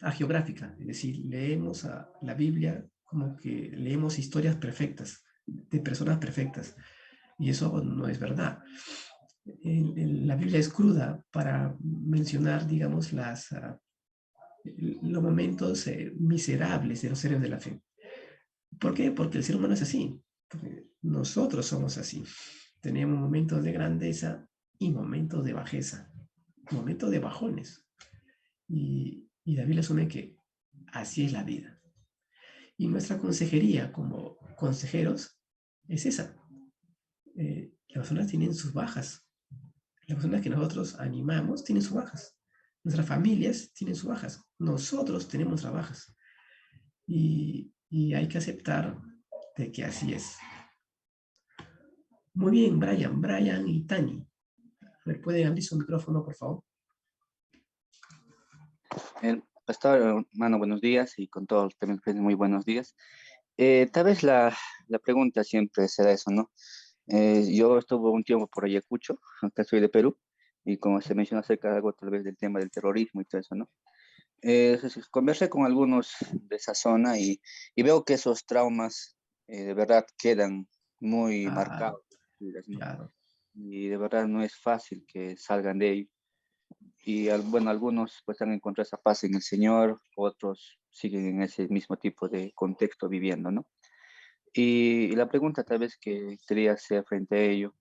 agiográfica, es decir, leemos a la Biblia como que leemos historias perfectas, de personas perfectas, y eso no es verdad. La Biblia es cruda para mencionar, digamos, los momentos miserables de los seres de la fe. ¿Por qué? Porque el ser humano es así. Porque nosotros somos así. Tenemos momentos de grandeza y momentos de bajeza. momento de bajones. Y David asume que así es la vida. Y nuestra consejería como consejeros es esa. Las personas tienen sus bajas. Las personas que nosotros animamos tienen sus bajas. Nuestras familias tienen sus bajas. Nosotros tenemos nuestras bajas. Y hay que aceptar de que así es. Muy bien, Brian y Tani. ¿Me pueden abrir su micrófono, por favor? Pastor, hermano, buenos días, y con todos también muy buenos días. Tal vez la pregunta siempre será eso, ¿no? Yo estuve un tiempo por Ayacucho, acá soy de Perú, y como se menciona acerca de algo tal vez del tema del terrorismo y todo eso, ¿no? Conversé con algunos de esa zona y veo que esos traumas de verdad quedan muy marcados, ¿no? Claro. Y de verdad no es fácil que salgan de ello. Y bueno, algunos pues han encontrado esa paz en el Señor, otros siguen en ese mismo tipo de contexto viviendo, ¿no? Y la pregunta tal vez que quería hacer frente a ello,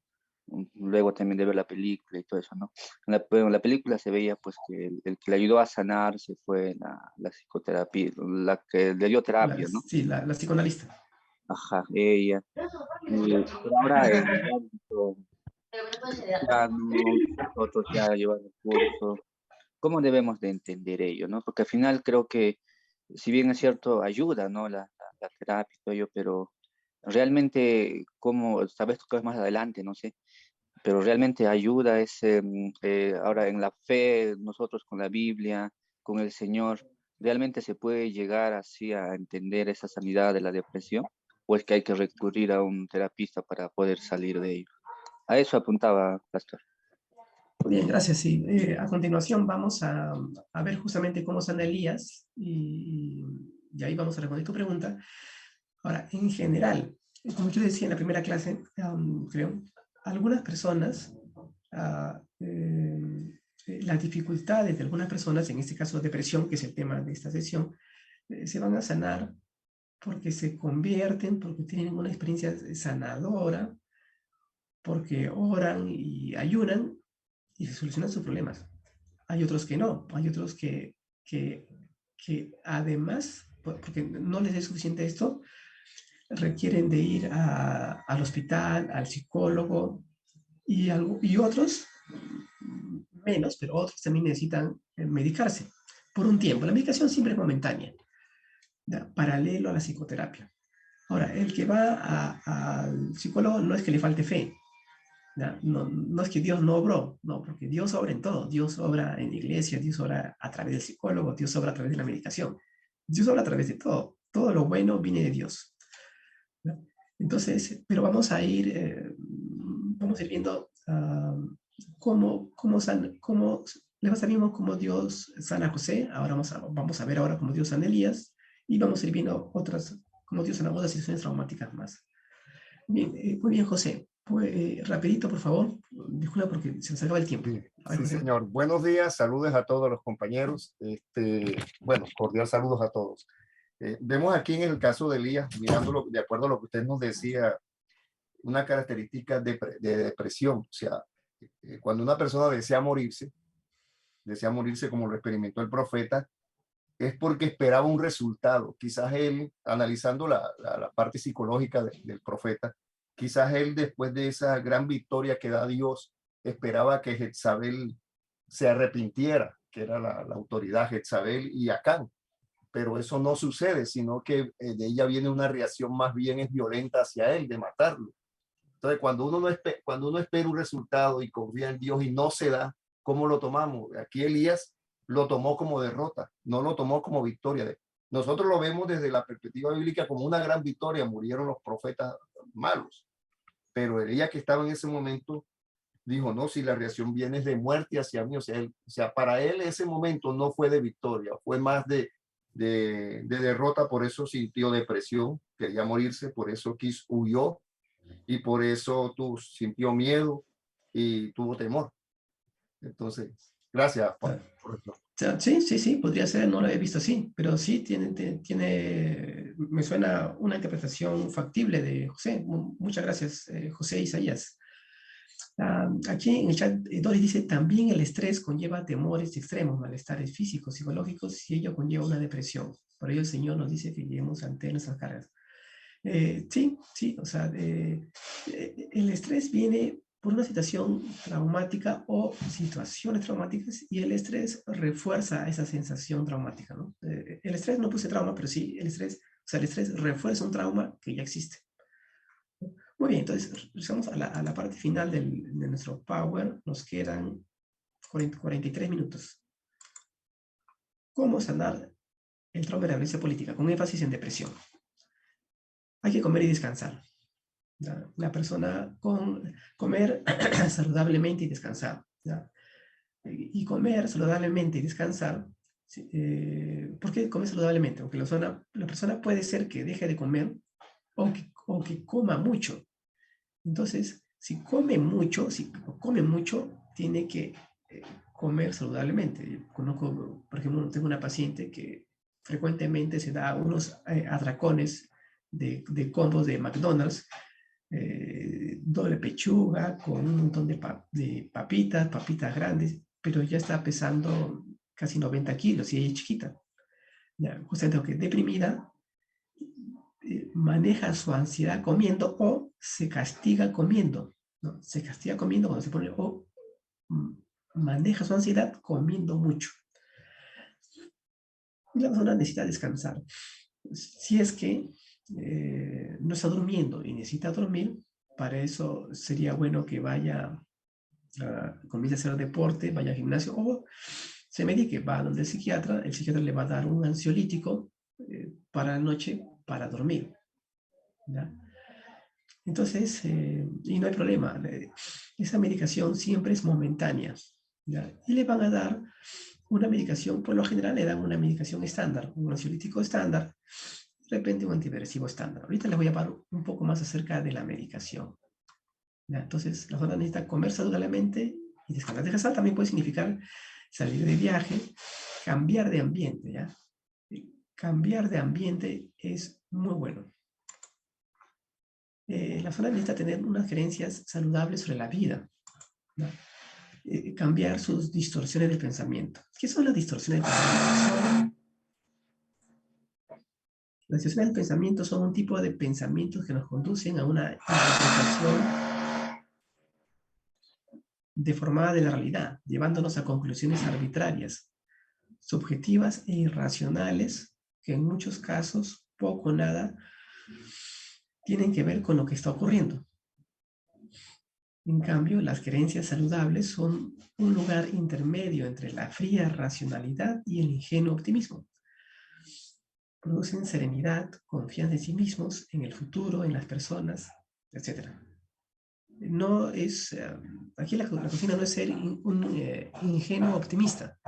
luego también de ver la película y todo eso, ¿no? En la película se veía pues que el que le ayudó a sanarse fue la psicoterapia, la que le dio terapia, ¿no? Sí, la psicoanalista. Ajá, ella. Pero ahora el ámbito cristiano, otros ya llevan el curso. ¿Cómo debemos de entender ello, no? Porque al final creo que, si bien es cierto, ayuda, ¿no? La terapia y todo ello, pero realmente, ¿cómo? Tal vez tocas más adelante, no sé, pero realmente ayuda ahora en la fe, nosotros con la Biblia, con el Señor, ¿realmente se puede llegar así a entender esa sanidad de la depresión? ¿O es que hay que recurrir a un terapista para poder salir de ello? A eso apuntaba, Pastor. Muy bien, gracias. Sí. A continuación vamos a ver justamente cómo sana Elías y ahí vamos a responder tu pregunta. Ahora, en general, como yo decía en la primera clase, creo, algunas personas, las dificultades de algunas personas, en este caso depresión, que es el tema de esta sesión, se van a sanar porque se convierten, porque tienen una experiencia sanadora, porque oran y ayunan y se solucionan sus problemas. Hay otros que no, hay otros que además, porque no les es suficiente esto, requieren de ir al hospital, al psicólogo, y otros menos, pero otros también necesitan medicarse por un tiempo. La medicación siempre es momentánea, ¿ya? Paralelo a la psicoterapia. Ahora, el que va al psicólogo no es que le falte fe, ¿ya? No es que Dios no obró, no, porque Dios obra en todo. Dios obra en la iglesia, Dios obra a través del psicólogo, Dios obra a través de la medicación. Dios obra a través de todo. Todo lo bueno viene de Dios, ¿ya? Entonces, pero vamos a ir viendo le va a saber cómo Dios sana a José. Ahora vamos a ver ahora cómo Dios sana a Elías y vamos a ir viendo cómo Dios sana otras situaciones traumáticas más. Bien, muy bien, José. Pues, rapidito, por favor. Disculpa porque se nos acaba el tiempo. Sí, sí, señor. Buenos días, saludos a todos los compañeros. Bueno, cordial saludos a todos. Vemos aquí en el caso de Elías, mirándolo de acuerdo a lo que usted nos decía, una característica de depresión. O sea, cuando una persona desea morirse como lo experimentó el profeta, es porque esperaba un resultado. Quizás él, analizando la parte psicológica del profeta, quizás él, después de esa gran victoria que da Dios, esperaba que Jezabel se arrepintiera, que era la autoridad Jezabel y Acán. Pero eso no sucede, sino que de ella viene una reacción más bien es violenta hacia él, de matarlo. Entonces, cuando uno espera un resultado y confía en Dios y no se da, ¿cómo lo tomamos? Aquí Elías lo tomó como derrota, no lo tomó como victoria. Nosotros lo vemos desde la perspectiva bíblica como una gran victoria, murieron los profetas malos, pero Elías, que estaba en ese momento, dijo, no, si la reacción viene de muerte hacia mí, o sea, para él ese momento no fue de victoria, fue más de derrota. Por eso sintió depresión, quería morirse, por eso huyó, y por eso sintió miedo y tuvo temor. Entonces, gracias por esto. Sí, podría ser, no lo he visto así, pero sí me suena una interpretación factible de José. Muchas gracias, José Isaías. Aquí en el chat, Doris dice, también el estrés conlleva temores extremos, malestares físicos, psicológicos, y ello conlleva una depresión. Por ello el Señor nos dice que lleguemos ante nuestras cargas. Sí, sí, o sea, el estrés viene por una situación traumática o situaciones traumáticas y el estrés refuerza esa sensación traumática, ¿no? El estrés no puse trauma, pero sí, el estrés, o sea, el estrés refuerza un trauma que ya existe. Muy bien, entonces regresamos a la parte final de nuestro Power. Nos quedan 43 minutos. ¿Cómo sanar el trauma de la violencia política? Con énfasis en depresión. Hay que comer y descansar. La persona comer saludablemente y descansar. ¿Ya? Y comer saludablemente y descansar. ¿Por qué comer saludablemente? Porque la persona puede ser que deje de comer o que coma mucho. Entonces, si come mucho, tiene que comer saludablemente. Conozco, por ejemplo, tengo una paciente que frecuentemente se da unos atracones de combos de McDonald's, doble pechuga, con un montón de papitas grandes, pero ya está pesando casi 90 kilos y ella es chiquita. Ya, justamente porque deprimida, maneja su ansiedad comiendo o se castiga comiendo, ¿no? Se castiga comiendo cuando se pone o maneja su ansiedad comiendo mucho. Y la persona necesita descansar. Si es que no está durmiendo y necesita dormir, para eso sería bueno que vaya, comience a hacer deporte, vaya al gimnasio o se medique, va donde el psiquiatra le va a dar un ansiolítico para la noche para dormir. ¿Ya? Entonces, y no hay problema, esa medicación siempre es momentánea, ¿ya? Y le van a dar una medicación, por lo general le dan una medicación estándar, un ansiolítico estándar, de repente un antidepresivo estándar. Ahorita les voy a hablar un poco más acerca de la medicación. ¿Ya? Entonces, la persona necesita comer saludablemente y descansar. Descansar también puede significar salir de viaje, cambiar de ambiente, ¿ya? Cambiar de ambiente es muy bueno. La persona necesita tener unas creencias saludables sobre la vida, ¿no? Cambiar sus distorsiones del pensamiento. ¿Qué son las distorsiones del pensamiento? Las distorsiones del pensamiento son un tipo de pensamientos que nos conducen a una interpretación deformada de la realidad, llevándonos a conclusiones arbitrarias, subjetivas e irracionales, que en muchos casos, poco o nada, tienen que ver con lo que está ocurriendo. En cambio, las creencias saludables son un lugar intermedio entre la fría racionalidad y el ingenuo optimismo. Producen serenidad, confianza en sí mismos, en el futuro, en las personas, etc. No es, aquí la cocina no es ser un ingenuo optimista,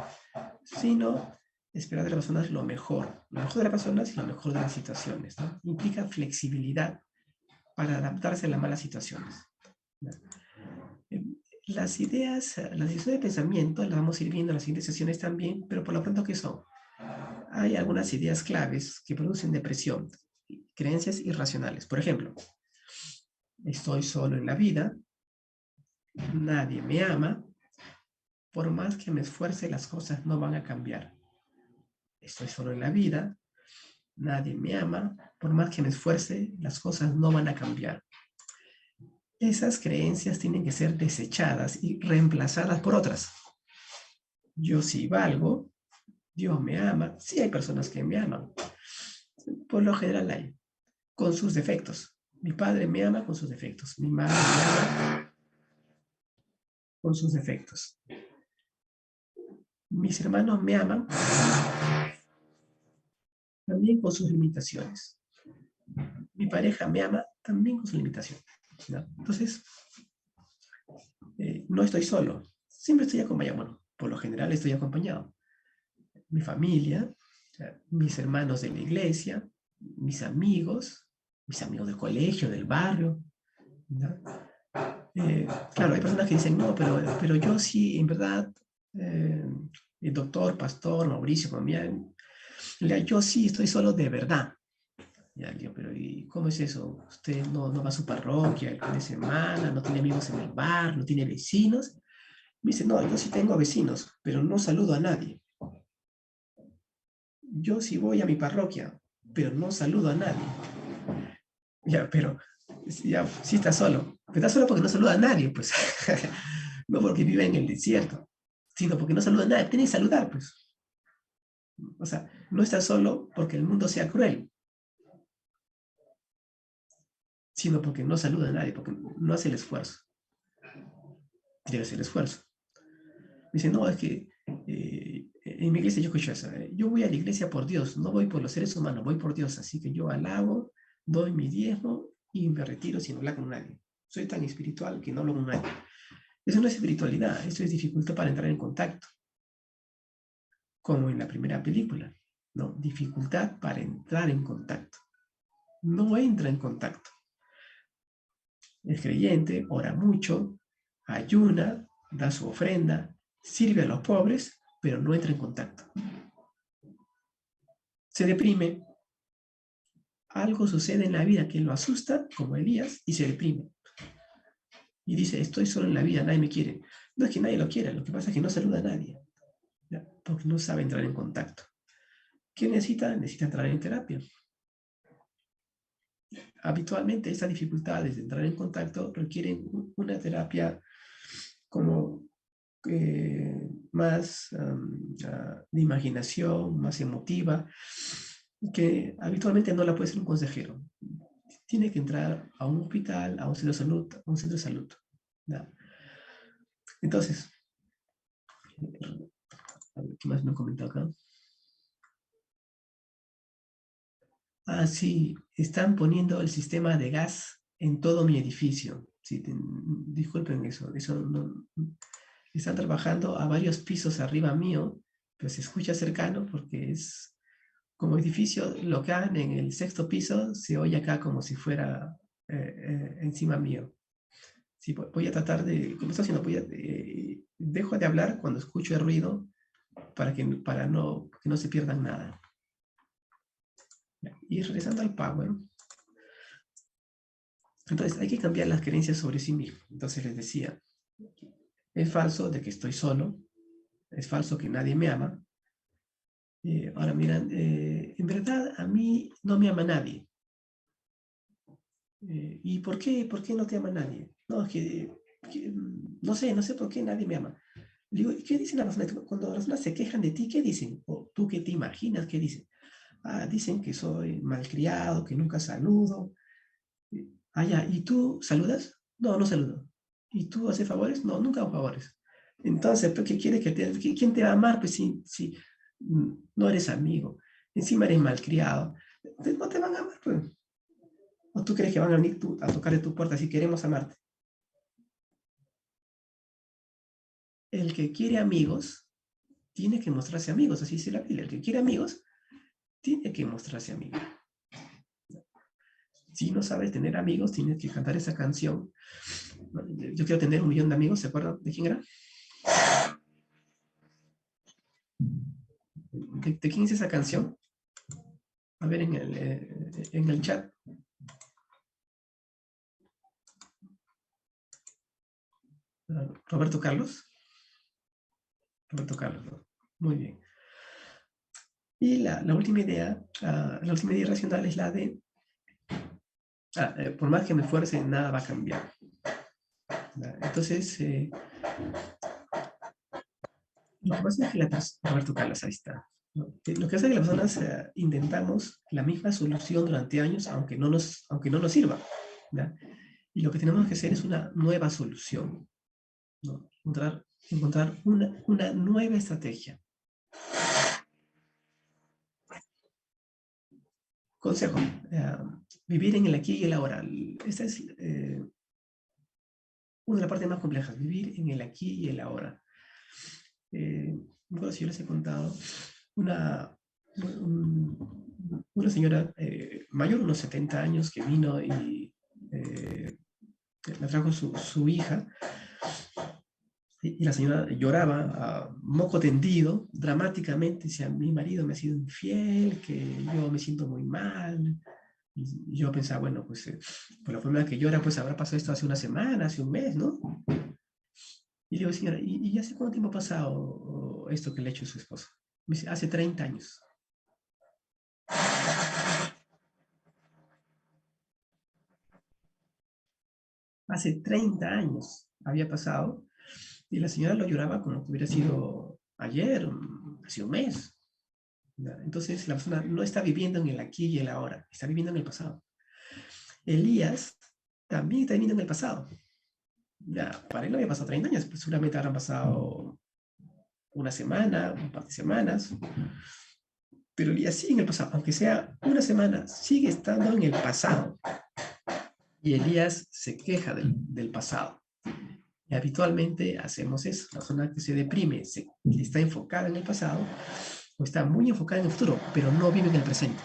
sino esperar de las personas lo mejor de las personas y lo mejor de las situaciones, ¿no? Implica flexibilidad para adaptarse a las malas situaciones, ¿no? Las ideas de pensamiento las vamos a ir viendo en las siguientes sesiones también, pero por lo pronto, ¿qué son? Hay algunas ideas claves que producen depresión, creencias irracionales. Por ejemplo, estoy solo en la vida, nadie me ama, por más que me esfuerce las cosas no van a cambiar. Estoy solo en la vida, nadie me ama, por más que me esfuerce las cosas no van a cambiar. Esas creencias tienen que ser desechadas y reemplazadas por otras. Yo sí valgo, Dios me ama, sí hay personas que me aman. Por lo general hay, con sus defectos. Mi padre me ama con sus defectos. Mi madre me ama con sus defectos. Mis hermanos me aman también con sus limitaciones. Mi pareja me ama también con sus limitaciones, ¿no? Entonces, no estoy solo. Siempre estoy acompañado. Bueno, por lo general estoy acompañado. Mi familia, mis hermanos de la iglesia, mis amigos del colegio, del barrio, ¿no? Claro, hay personas que dicen, no, pero yo sí, en verdad, el doctor, pastor, Mauricio, yo sí estoy solo de verdad. Ya, le digo, pero ¿y cómo es eso? ¿Usted no va a su parroquia el fin de semana, no tiene amigos en el bar, no tiene vecinos? Me dice, no, yo sí tengo vecinos, pero no saludo a nadie. Yo sí voy a mi parroquia, pero no saludo a nadie. Ya, pero ya, sí está solo. Pero está solo porque no saluda a nadie, pues. No porque vive en el desierto, sino porque no saluda a nadie. Tiene que saludar, pues. O sea, no está solo porque el mundo sea cruel, sino porque no saluda a nadie, porque no hace el esfuerzo. Tiene que hacer el esfuerzo. Dice, no, es que en mi iglesia yo escucho eso. Yo voy a la iglesia por Dios, no voy por los seres humanos, voy por Dios. Así que yo alabo, doy mi diezmo y me retiro sin hablar con nadie. Soy tan espiritual que no hablo con nadie. Eso no es espiritualidad, eso es dificultad para entrar en contacto. Como en la primera película, ¿no? Dificultad para entrar en contacto. No entra en contacto. Es creyente, ora mucho, ayuna, da su ofrenda, sirve a los pobres, pero no entra en contacto. Se deprime. Algo sucede en la vida que lo asusta, como Elías, y se deprime. Y dice, estoy solo en la vida, nadie me quiere. No es que nadie lo quiera, lo que pasa es que no saluda a nadie, ¿ya? Porque no sabe entrar en contacto. ¿Qué necesita? Necesita entrar en terapia. Habitualmente estas dificultades de entrar en contacto requieren una terapia como más de imaginación, más emotiva, que habitualmente no la puede ser un consejero. Tiene que entrar a un hospital, a un centro de salud, a un centro de salud, ¿no? Entonces, a ver, ¿qué más me han comentado acá? Ah, sí, están poniendo el sistema de gas en todo mi edificio. Sí, disculpen eso no, están trabajando a varios pisos arriba mío, pero se escucha cercano porque es como edificio local en el 6º piso, se oye acá como si fuera encima mío. Sí, voy a tratar de, como estoy haciendo, dejo de hablar cuando escucho el ruido para que no se pierdan nada. Y regresando al Power, entonces hay que cambiar las creencias sobre sí mismo. Entonces les decía, es falso de que estoy solo, es falso que nadie me ama. Ahora miran, en verdad a mí no me ama nadie. ¿Y por qué no te ama nadie? No, es que no sé por qué nadie me ama. Le digo, ¿y qué dicen las personas? Cuando las personas se quejan de ti, ¿qué dicen? ¿O tú qué te imaginas? ¿Qué dicen? Ah, dicen que soy malcriado, que nunca saludo. Ah, ya, ¿y tú saludas? No, no saludo. ¿Y tú haces favores? No, nunca hago favores. Entonces, ¿qué quieres que quién te va a amar? Pues si no eres amigo, encima eres malcriado, no te van a amar, pues. ¿O tú crees que van a venir a tocar de tu puerta si queremos amarte? El que quiere amigos, tiene que mostrarse amigos, así dice la Biblia. El que quiere amigos, tiene que mostrarse amigo. Si no sabes tener amigos, tienes que cantar esa canción. Yo quiero tener 1 millón de amigos, ¿se acuerdan de quién era? ¿De quién es esa canción? A ver en el chat. Roberto Carlos. Roberto Carlos, ¿no? Muy bien. Y la última idea racional es la de, por más que me esfuerce, nada va a cambiar. Entonces, lo que pasa es que Roberto Carlos, ahí está. ¿No? Lo que hace es que las personas intentamos la misma solución durante años, aunque no nos sirva, ¿ya? Y lo que tenemos que hacer es una nueva solución, ¿no? Encontrar una nueva estrategia. Consejo, vivir en el aquí y el ahora. Esta es una de las partes más complejas, vivir en el aquí y el ahora. Bueno, si yo les he contado, una señora mayor, unos 70 años, que vino y la trajo su hija, y la señora lloraba, moco tendido, dramáticamente, decía, mi marido me ha sido infiel, que yo me siento muy mal, Y yo pensaba, bueno, pues por la forma que llora, pues habrá pasado esto hace una semana, hace un mes, ¿no? Y le digo, señora, ¿y hace cuánto tiempo ha pasado esto que le ha hecho su esposo? Me dice, hace 30 años. Hace 30 años había pasado y la señora lo lloraba como que hubiera sido ayer, hace un mes. ¿Ya? Entonces la persona no está viviendo en el aquí y el ahora, está viviendo en el pasado. Elías también está viviendo en el pasado. Ya, para él no había pasado 30 años, pues seguramente habrán pasado una semana, un par de semanas, pero Elías sigue en el pasado, aunque sea una semana, sigue estando en el pasado. Y Elías se queja del pasado. Y habitualmente hacemos eso. La persona que se deprime, que está enfocada en el pasado, o está muy enfocada en el futuro, pero no vive en el presente.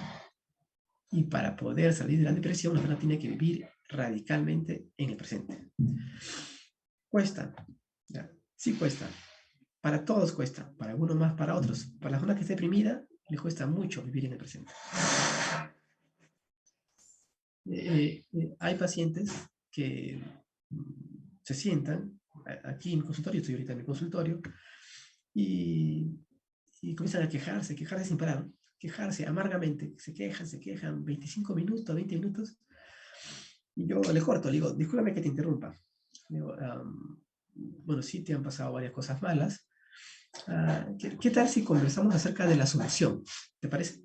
Y para poder salir de la depresión, la persona tiene que vivir radicalmente en el presente. Cuesta, ¿ya? Sí cuesta. Para todos cuesta, para algunos más, para otros. Para la persona que está deprimida, le cuesta mucho vivir en el presente. Hay pacientes que se sientan aquí en mi consultorio, estoy ahorita en mi consultorio, y comienzan a quejarse sin parar, quejarse amargamente, se quejan 25 minutos, 20 minutos, y yo le corto, le digo, discúlpame que te interrumpa. Le digo, bueno, sí te han pasado varias cosas malas, ¿qué tal si conversamos acerca de la solución? ¿Te parece?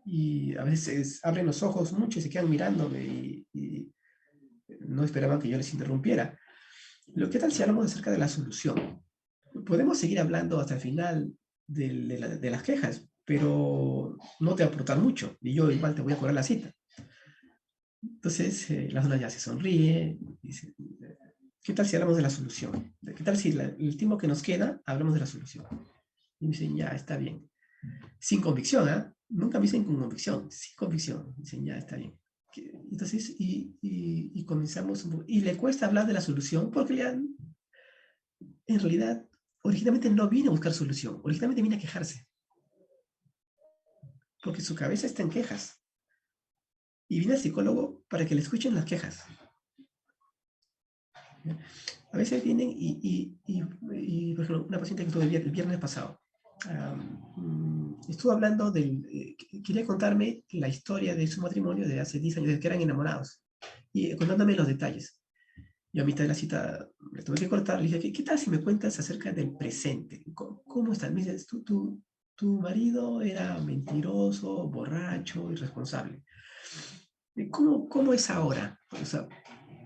Y a veces abren los ojos mucho y se quedan mirándome y no esperaban que yo les interrumpiera. ¿Qué tal si hablamos acerca de la solución? Podemos seguir hablando hasta el final de las quejas, pero no te va a aportar mucho y yo igual te voy a cobrar la cita. Entonces la zona ya se sonríe y dice, ¿qué tal si hablamos de la solución? ¿Qué tal si el tiempo que nos queda hablamos de la solución? Y me dicen, ya, está bien. Sin convicción, ¿eh? Nunca me dicen con convicción, sin convicción. Dicen, ya, está bien. Entonces, y comenzamos, y le cuesta hablar de la solución porque ya, en realidad, originalmente no viene a buscar solución, originalmente viene a quejarse. Porque su cabeza está en quejas. Y viene al psicólogo para que le escuchen las quejas. A veces vienen por ejemplo, una paciente que tuve el viernes pasado, estuvo hablando quería contarme la historia de su matrimonio de hace 10 años, desde que eran enamorados, y contándome los detalles. Yo a mitad de la cita le tuve que cortar, le dije, ¿qué tal si me cuentas acerca del presente? ¿Cómo estás? Me dices, tu marido era mentiroso, borracho, irresponsable. ¿Cómo es ahora? O sea,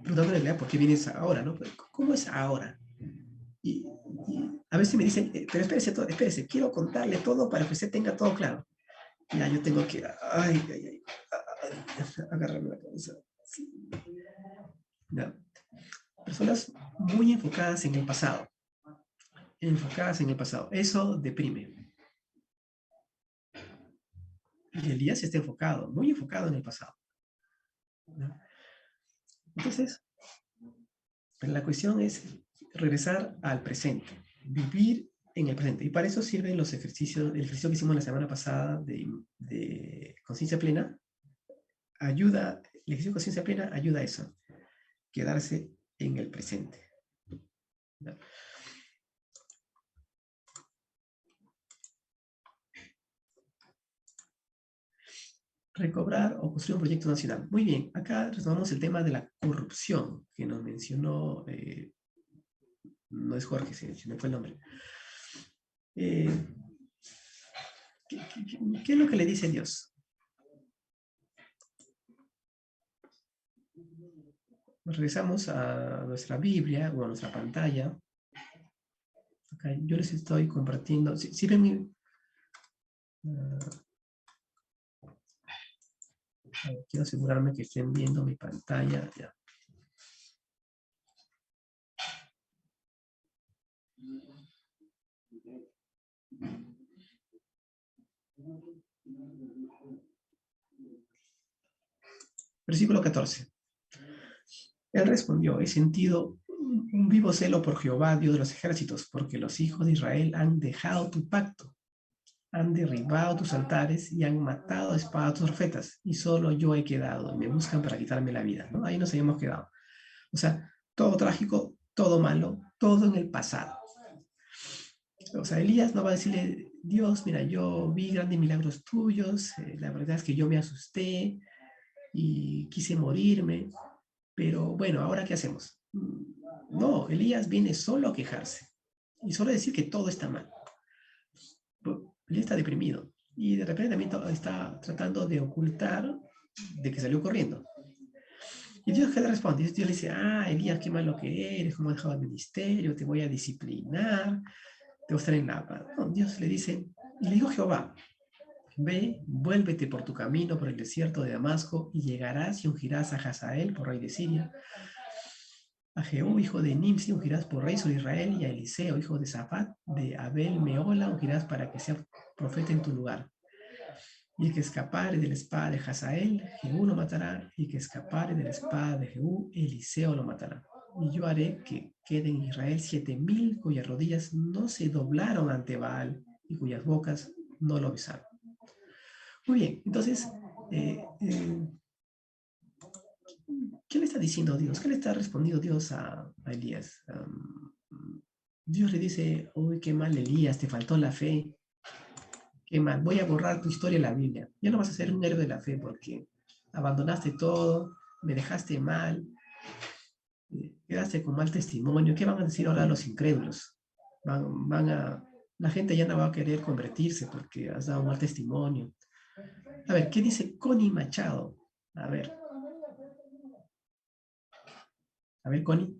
preguntándole, ¿por qué vienes ahora? ¿No? ¿Cómo es ahora? Y a veces me dicen, pero espérese, quiero contarle todo para que usted tenga todo claro. Ya, yo tengo que, agarrarme la cabeza. Sí. Ya. Personas muy enfocadas en el pasado. Eso deprime. Y Elías está enfocado, muy enfocado en el pasado. ¿No? Entonces, la cuestión es regresar al presente, vivir en el presente. Y para eso sirven los ejercicios, el ejercicio que hicimos la semana pasada de conciencia plena, el ejercicio de conciencia plena ayuda a eso, quedarse en el presente. ¿No? Recobrar o construir un proyecto nacional. Muy bien, acá retomamos el tema de la corrupción que nos mencionó, no es Jorge, se me fue el nombre. ¿Qué es lo que le dice Dios? Regresamos a nuestra Biblia o a nuestra pantalla. Acá yo les estoy compartiendo. ¿Sí ven mi? Quiero asegurarme que estén viendo mi pantalla. Ya. Versículo 14. Él respondió, he sentido un vivo celo por Jehová, Dios de los ejércitos, porque los hijos de Israel han dejado tu pacto han derribado tus altares y han matado a espada a tus profetas, y solo yo he quedado, y me buscan para quitarme la vida, ¿no? Ahí nos habíamos quedado. O sea, todo trágico, todo malo, todo en el pasado. O sea, Elías no va a decirle, Dios, mira, yo vi grandes milagros tuyos, la verdad es que yo me asusté y quise morirme, pero bueno, ¿ahora qué hacemos? No, Elías viene solo a quejarse y solo a decir que todo está mal. Elías está deprimido y de repente también está tratando de ocultar de que salió corriendo. ¿Y Dios qué le responde? Dios le dice, Elías, qué malo que eres, cómo has dejado el ministerio, te voy a disciplinar, te voy a estar en la paz. No, Dios le dice, y le dijo Jehová, ve, vuélvete por tu camino por el desierto de Damasco y llegarás y ungirás a Hazael por rey de Siria, a Jehú, hijo de Nimsi, ungirás por rey sobre Israel, y a Eliseo, hijo de Safat, de Abel Meola, ungirás para que sea profeta en tu lugar. Y el que escapare de la espada de Hazael, Jehú lo matará, y el que escapare de la espada de Jehú, Eliseo lo matará. Y yo haré que queden en Israel 7,000 cuyas rodillas no se doblaron ante Baal y cuyas bocas no lo besaron. Muy bien, entonces, ¿qué le está diciendo Dios? ¿Qué le está respondiendo Dios a Elías? Dios le dice, uy, qué mal Elías, te faltó la fe. Qué mal, voy a borrar tu historia en la Biblia. Ya no vas a ser un héroe de la fe porque abandonaste todo, me dejaste mal, quedaste con mal testimonio. ¿Qué van a decir ahora los incrédulos? La gente ya no va a querer convertirse porque has dado un mal testimonio. A ver, ¿qué dice Connie Machado? A ver, Connie.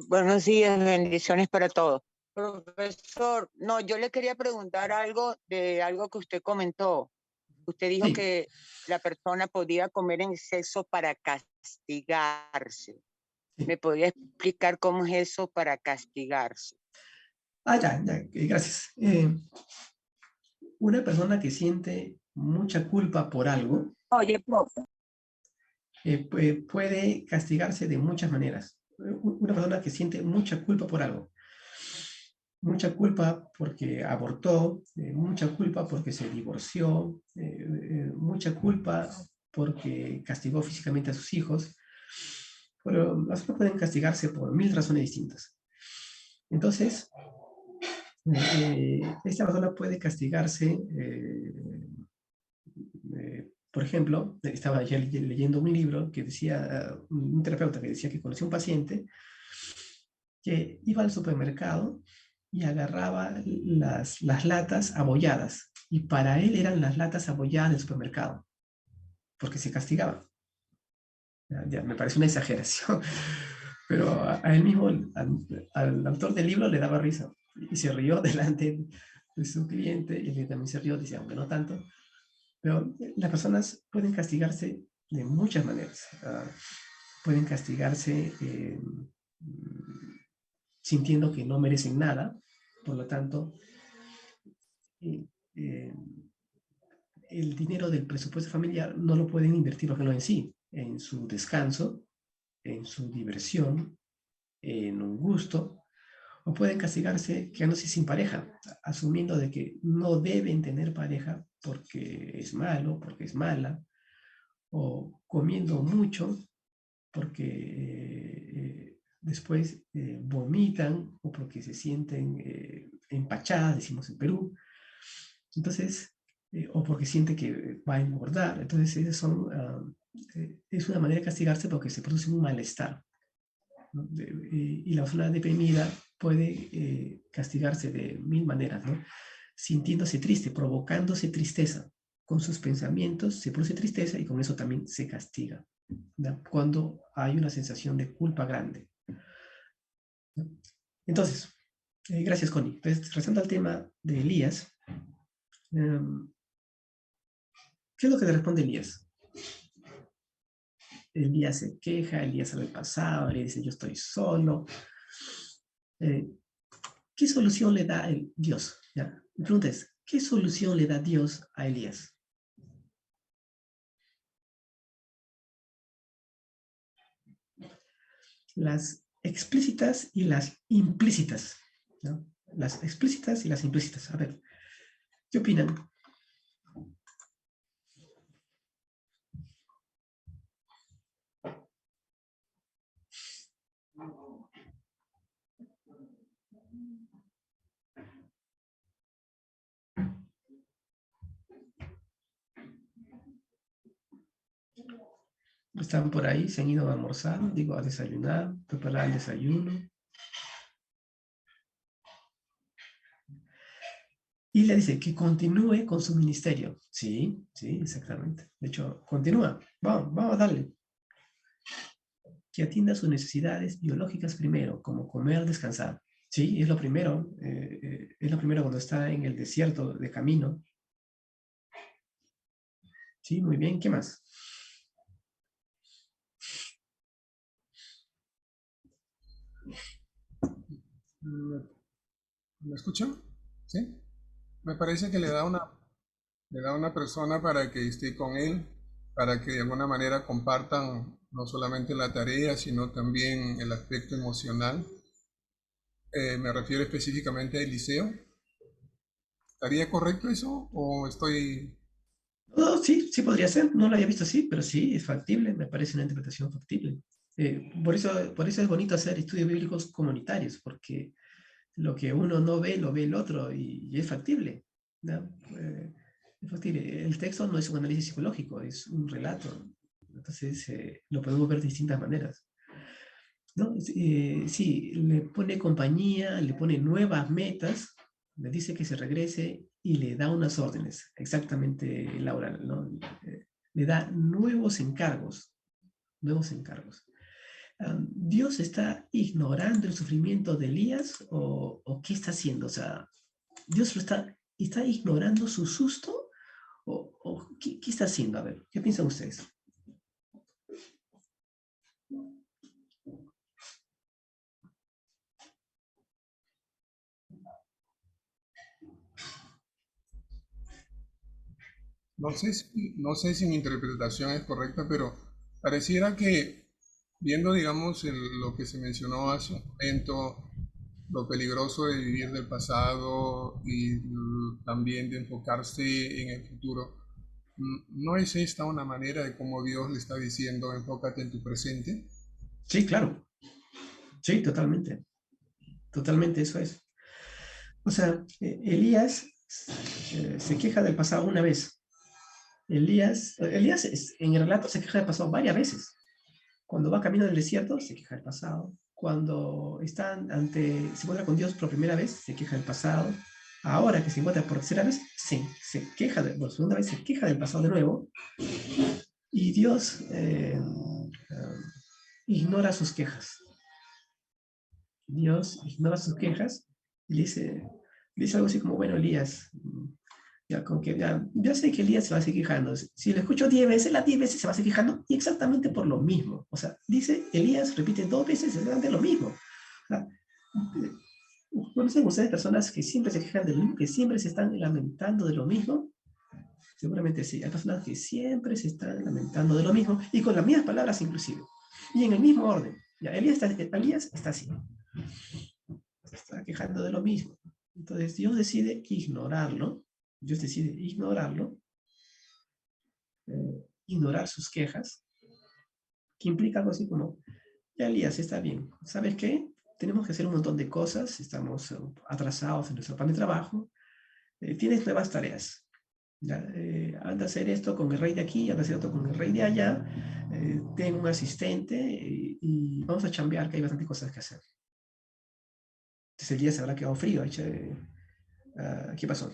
Buenos días, bendiciones para todos. Profesor, no, yo le quería preguntar algo de algo que usted comentó. Usted dijo Sí. que la persona podía comer en exceso para castigarse. Sí. ¿Me podría explicar cómo es eso para castigarse? Ya, gracias. Una persona que siente mucha culpa por algo, Oye, profe. puede castigarse de muchas maneras. Una persona que siente mucha culpa por algo, mucha culpa porque abortó, mucha culpa porque se divorció, mucha culpa porque castigó físicamente a sus hijos, pero las personas pueden castigarse por 1000 razones distintas. Entonces, esta persona puede castigarse, por ejemplo, estaba ya leyendo un libro que decía, un terapeuta que decía que conocía un paciente que iba al supermercado y agarraba las latas abolladas, y para él eran las latas abolladas del supermercado, porque se castigaba. Ya, me parece una exageración, pero a él mismo, al autor del libro le daba risa, y se rió delante de su cliente, y él también se rió, decía, aunque no tanto, pero las personas pueden castigarse de muchas maneras. Pueden castigarse sintiendo que no merecen nada, por lo tanto, el dinero del presupuesto familiar no lo pueden invertir, por ejemplo, en su descanso, en su diversión, en un gusto, o pueden castigarse quedándose sin pareja, asumiendo de que no deben tener pareja porque es malo, porque es mala, o comiendo mucho porque después vomitan, o porque se sienten empachadas, decimos en Perú. Entonces, o porque siente que va a engordar. Entonces, es una manera de castigarse porque se produce un malestar, ¿no? Y la persona deprimida puede castigarse de 1000 maneras, ¿no? Sintiéndose triste, provocándose tristeza. Con sus pensamientos se produce tristeza y con eso también se castiga, ¿no? Cuando hay una sensación de culpa grande, ¿no? Entonces, gracias, Connie. Entonces, regresando al tema de Elías, ¿qué es lo que le responde Elías? Elías se queja, Elías habla del pasado, Elías dice, yo estoy solo. ¿Qué solución le da Dios? ¿Ya? Mi pregunta es, ¿qué solución le da Dios a Elías? Las explícitas y las implícitas, ¿no? Las explícitas y las implícitas. A ver, ¿Qué opinan? Están por ahí, se han ido a almorzar, digo, a desayunar, preparar el desayuno. Y le dice que continúe con su ministerio. Sí, sí, exactamente. De hecho, continúa. Vamos a darle. Que atienda sus necesidades biológicas primero, como comer, descansar. Sí, es lo primero. Es lo primero cuando está en el desierto de camino. Sí, muy bien. ¿Qué más? ¿Me escuchan? ¿Sí? Me parece que le da una persona para que esté con él, para que de alguna manera compartan no solamente la tarea, sino también el aspecto emocional. Me refiero específicamente a Eliseo. ¿Estaría correcto eso o estoy... No, sí, sí podría ser. No lo había visto así, pero sí, es factible. Me parece una interpretación factible. Por eso es bonito hacer estudios bíblicos comunitarios, porque lo que uno no ve, lo ve el otro y es factible, ¿no? Es factible. El texto no es un análisis psicológico, es un relato. Entonces, lo podemos ver de distintas maneras, ¿no? Sí, le pone compañía, le pone nuevas metas, le dice que se regrese y le da unas órdenes, exactamente Laura, ¿no? Le da nuevos encargos, nuevos encargos. ¿Dios está ignorando el sufrimiento de Elías o qué está haciendo? O sea, ¿Dios está ignorando su susto o qué está haciendo? A ver, ¿qué piensan ustedes? No sé si mi interpretación es correcta, pero pareciera que viendo, digamos, lo que se mencionó hace un momento, lo peligroso de vivir del pasado y también de enfocarse en el futuro, ¿no es esta una manera de cómo Dios le está diciendo, enfócate en tu presente? Sí, claro. Sí, totalmente. Totalmente eso es. O sea, Elías se queja del pasado una vez. Elías en el relato se queja del pasado varias veces. Cuando va camino del desierto, se queja del pasado. Cuando se encuentra con Dios por primera vez, se queja del pasado. Ahora que se encuentra por tercera vez, se queja, por segunda vez se queja del pasado de nuevo. Y Dios ignora sus quejas. Dios ignora sus quejas y le dice algo así como, bueno, Elías, ya sé que Elías se va a seguir quejando. Si lo escucho 10 veces, las 10 veces se va a seguir quejando y exactamente por lo mismo. O sea, dice Elías, repite 2 veces exactamente lo mismo. O sea, ¿conocen ustedes personas que siempre se quejan de lo mismo, que siempre se están lamentando de lo mismo? Seguramente sí. Hay personas que siempre se están lamentando de lo mismo y con las mismas palabras inclusive. Y en el mismo orden. Ya, Elías está así. Se está quejando de lo mismo. Entonces Dios decide ignorarlo. Dios decide ignorar sus quejas, que implica algo así como, ya Elías, está bien, ¿sabes qué? Tenemos que hacer un montón de cosas, estamos atrasados en nuestro plan de trabajo, tienes nuevas tareas. ¿Ya? Anda a hacer esto con el rey de aquí, anda a hacer esto con el rey de allá, ten un asistente y vamos a chambear, que hay bastantes cosas que hacer. Entonces el día se habrá quedado frío. ¿Qué pasó?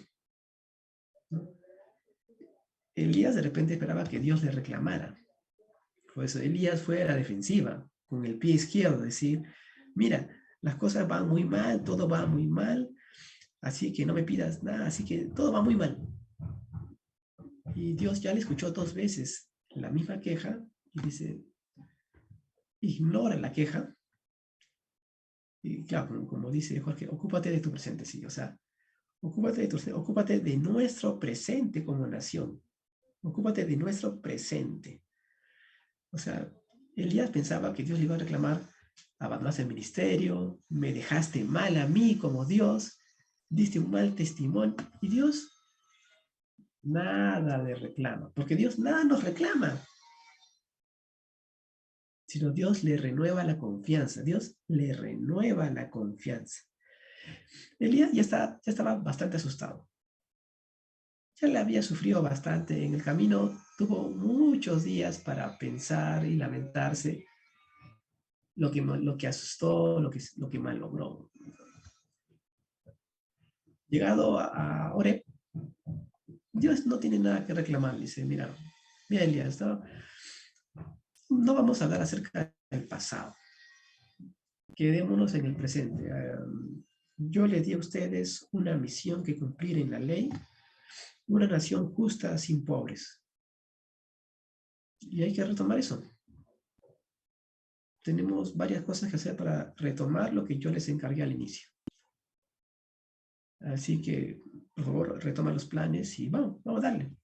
¿No? Elías de repente esperaba que Dios le reclamara. Por eso Elías fue a la defensiva, con el pie izquierdo, decir, mira, las cosas van muy mal, todo va muy mal, así que no me pidas nada, así que todo va muy mal. Y Dios ya le escuchó 2 veces la misma queja y dice, ignora la queja. Y claro, como dice Jorge, ocúpate de tu presente, sí, o sea, ocúpate de nuestro presente como nación. Ocúpate de nuestro presente. O sea, Elías pensaba que Dios le iba a reclamar, abandonaste el ministerio, me dejaste mal a mí como Dios, diste un mal testimonio. Y Dios Nada de reclamo, porque Dios nada nos reclama, sino Dios le renueva la confianza. Dios le renueva la confianza. Elías ya estaba bastante asustado. Ya le había sufrido bastante en el camino, tuvo muchos días para pensar y lamentarse lo que asustó, lo que mal logró. Llegado a Oreb, Dios no tiene nada que reclamar. Dice, mira Elías, no vamos a hablar acerca del pasado. Quedémonos en el presente. Yo le di a ustedes una misión que cumplir en la ley, una nación justa sin pobres. Y hay que retomar eso. Tenemos varias cosas que hacer para retomar lo que yo les encargué al inicio. Así que, por favor, retoma los planes y vamos a darle.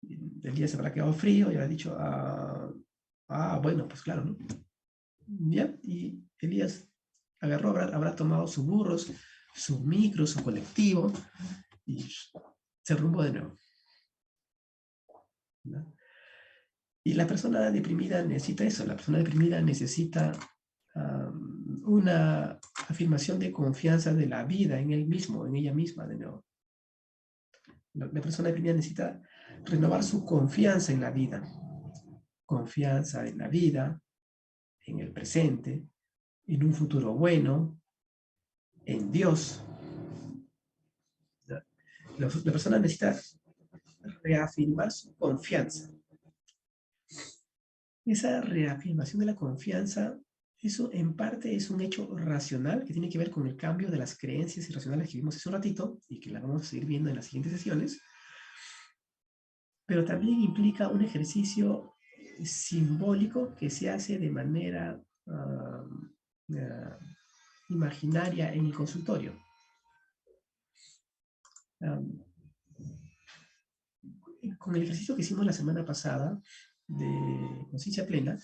El día se habrá quedado frío y habrá dicho, bueno, pues claro, ¿no? Bien, y Elías agarró, habrá tomado sus burros, su micro, su colectivo, y se rumbo de nuevo. ¿No? Y la persona deprimida necesita eso, la persona deprimida necesita una afirmación de confianza de la vida en él mismo, en ella misma de nuevo. La persona deprimida necesita renovar su confianza en la vida, confianza en la vida, en el presente, en un futuro bueno, en Dios. La persona necesita reafirmar su confianza. Esa reafirmación de la confianza, eso en parte es un hecho racional que tiene que ver con el cambio de las creencias irracionales que vimos hace un ratito y que la vamos a seguir viendo en las siguientes sesiones, pero también implica un ejercicio simbólico que se hace de manera imaginaria en el consultorio. Con el ejercicio que hicimos la semana pasada de conciencia plena,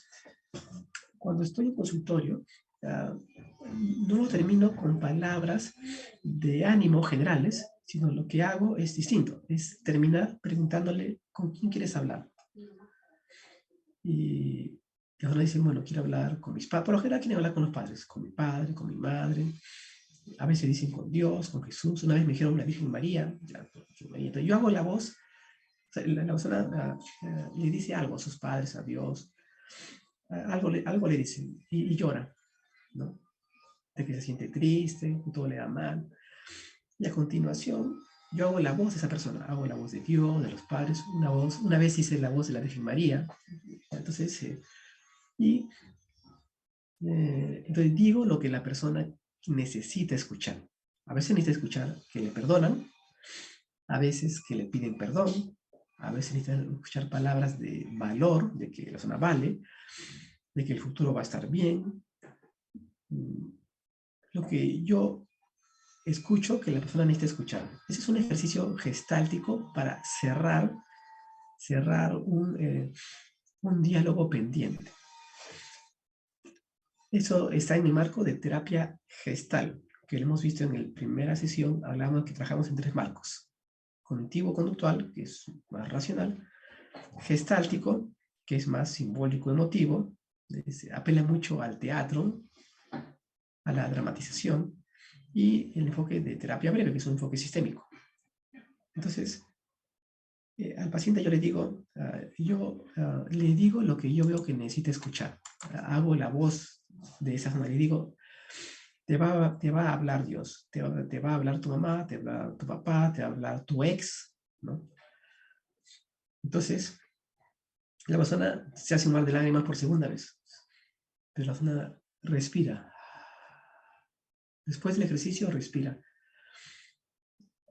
cuando estoy en consultorio, no lo termino con palabras de ánimo generales, sino lo que hago es distinto, es terminar preguntándole con quién quieres hablar. Y ahora dicen, bueno, quiero hablar con mis padres. Por lo general quieren hablar con los padres, con mi padre, con mi madre. A veces dicen con Dios, con Jesús. Una vez me dijeron la Virgen María. Entonces yo hago la voz. O sea, la persona le dice algo a sus padres, a Dios. Algo le dicen y llora, ¿no? De que se siente triste, que todo le da mal. Y a continuación, yo hago la voz de esa persona. Hago la voz de Dios, de los padres. Una vez hice la voz de la Virgen María. Entonces, entonces digo lo que la persona necesita escuchar. A veces necesita escuchar que le perdonan, a veces que le piden perdón, a veces necesita escuchar palabras de valor, de que la persona vale, de que el futuro va a estar bien. Lo que yo escucho que la persona necesita escuchar. Ese es un ejercicio gestáltico para cerrar un diálogo pendiente. Eso está en el marco de terapia gestal, que lo hemos visto en la primera sesión, hablamos que trabajamos en 3 marcos. Cognitivo-conductual, que es más racional. Gestáltico, que es más simbólico-emotivo, apela mucho al teatro, a la dramatización, y el enfoque de terapia breve, que es un enfoque sistémico. Entonces, al paciente yo le digo, le digo lo que yo veo que necesita escuchar. Hago la voz de esa forma, le digo, te va a hablar Dios, te va a hablar tu mamá, te va a hablar tu papá, te va a hablar tu ex, ¿no? Entonces, la persona se hace un mar de lágrimas por segunda vez, pero la persona respira. Después del ejercicio, respira.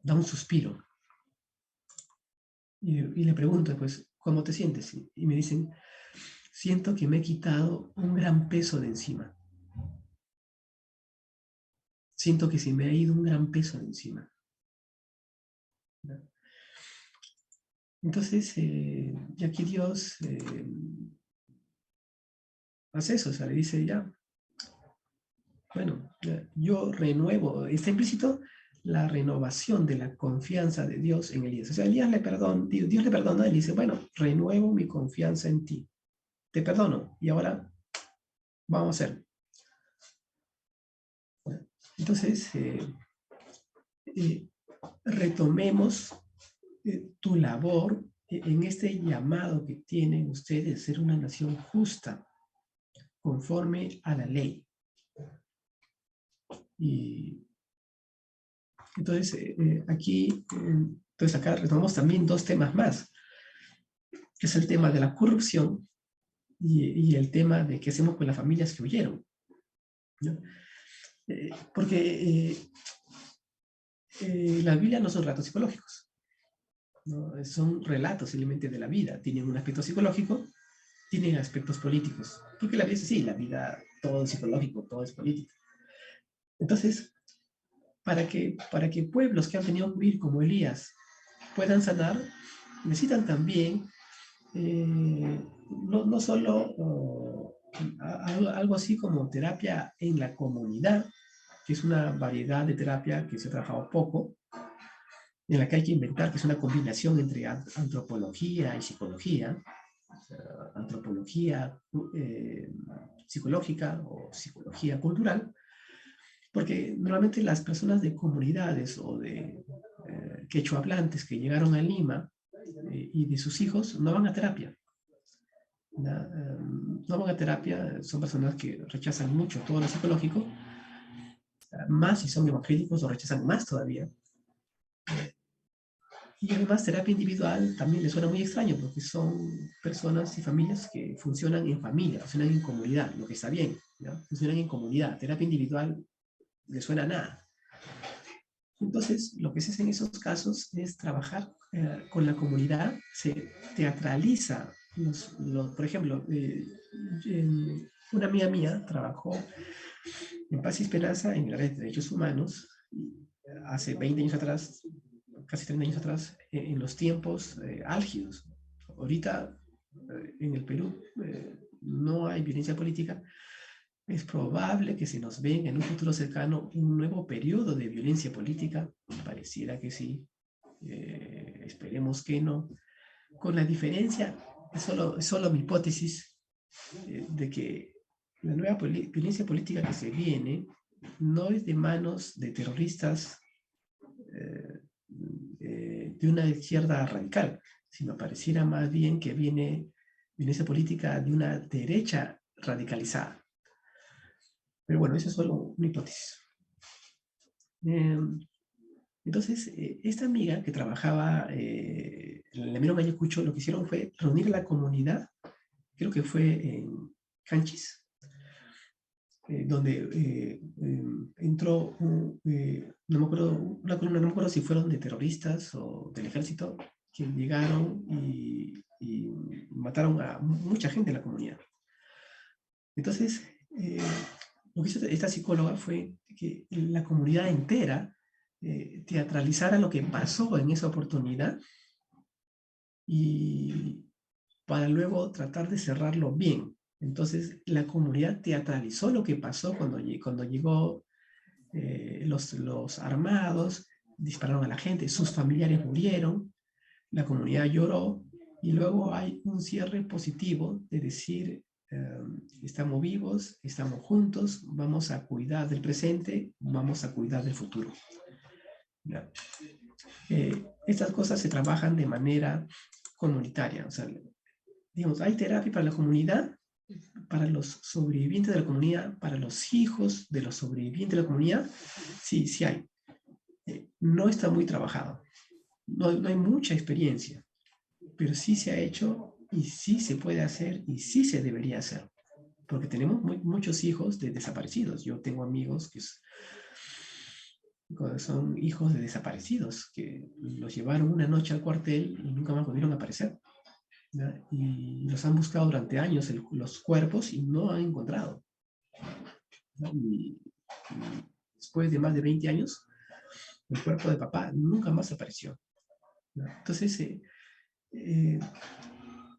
Da un suspiro. Y le pregunto, pues, ¿cómo te sientes? Y me dicen, siento que me he quitado un gran peso de encima. Siento que se me ha ido un gran peso de encima. ¿No? Entonces, y aquí Dios hace eso, o sea, le dice ya, bueno, yo renuevo, está implícito la renovación de la confianza de Dios en Elías. O sea, Dios le perdona y le dice, bueno, renuevo mi confianza en ti. Te perdono y ahora vamos a hacer. Entonces, retomemos tu labor en este llamado que tienen ustedes de ser una nación justa, conforme a la ley. Y entonces, entonces acá retomamos también dos temas más, que es el tema de la corrupción y el tema de qué hacemos con las familias que huyeron, ¿no? Porque la Biblia no son relatos psicológicos, ¿no? Son relatos simplemente de la vida. Tienen un aspecto psicológico, tienen aspectos políticos. Porque la Biblia dice, sí, la vida, todo es psicológico, todo es político. Entonces, para que pueblos que han tenido que huir como Elías puedan sanar, necesitan también no solo algo así como terapia en la comunidad, que es una variedad de terapia que se ha trabajado poco, en la que hay que inventar, que es una combinación entre antropología y psicología, antropología psicológica o psicología cultural, porque normalmente las personas de comunidades o de quechohablantes que llegaron a Lima y de sus hijos no van a terapia. No van a terapia, son personas que rechazan mucho todo lo psicológico, más si son evangélicos lo rechazan más todavía. Y además terapia individual también les suena muy extraño porque son personas y familias que funcionan en familia, funcionan en comunidad, lo que está bien, ¿no? Funcionan en comunidad. Terapia individual les suena a nada. Entonces, lo que se hace en esos casos es trabajar con la comunidad, se teatraliza. Por ejemplo, una amiga mía trabajó en Paz y Esperanza en la red de derechos humanos hace 20 años atrás, casi 30 años atrás, en los tiempos álgidos. Ahorita en el Perú no hay violencia política. Es probable que se nos venga en un futuro cercano un nuevo periodo de violencia política. Pareciera que sí. Esperemos que no. Con la diferencia, es solo mi hipótesis, de que la nueva violencia política que se viene no es de manos de terroristas de una izquierda radical, sino pareciera más bien que viene violencia política de una derecha radicalizada. Pero bueno, eso es solo una hipótesis. Entonces, esta amiga que trabajaba en el Lemero Ayacucho, lo que hicieron fue reunir a la comunidad, creo que fue en Canchis, donde entró, no me acuerdo, una columna, no me acuerdo si fueron de terroristas o del ejército, que llegaron y mataron a mucha gente en la comunidad. Entonces, lo que hizo esta psicóloga fue que la comunidad entera teatralizara lo que pasó en esa oportunidad y para luego tratar de cerrarlo bien. Entonces, la comunidad teatralizó lo que pasó cuando llegó los armados, dispararon a la gente, sus familiares murieron, la comunidad lloró y luego hay un cierre positivo de decir, estamos vivos, estamos juntos, vamos a cuidar del presente, vamos a cuidar del futuro. Estas cosas se trabajan de manera comunitaria, o sea, digamos, hay terapia para la comunidad, para los sobrevivientes de la comunidad, para los hijos de los sobrevivientes de la comunidad, sí, sí hay. No está muy trabajado, no hay mucha experiencia, pero sí se ha hecho y sí se puede hacer y sí se debería hacer, porque tenemos muchos hijos de desaparecidos. Yo tengo amigos que son hijos de desaparecidos, que los llevaron una noche al cuartel y nunca más volvieron a aparecer, ¿no? Y los han buscado durante años los cuerpos y no han encontrado, ¿no? Y después de más de 20 años, el cuerpo de papá nunca más apareció, ¿no? Entonces,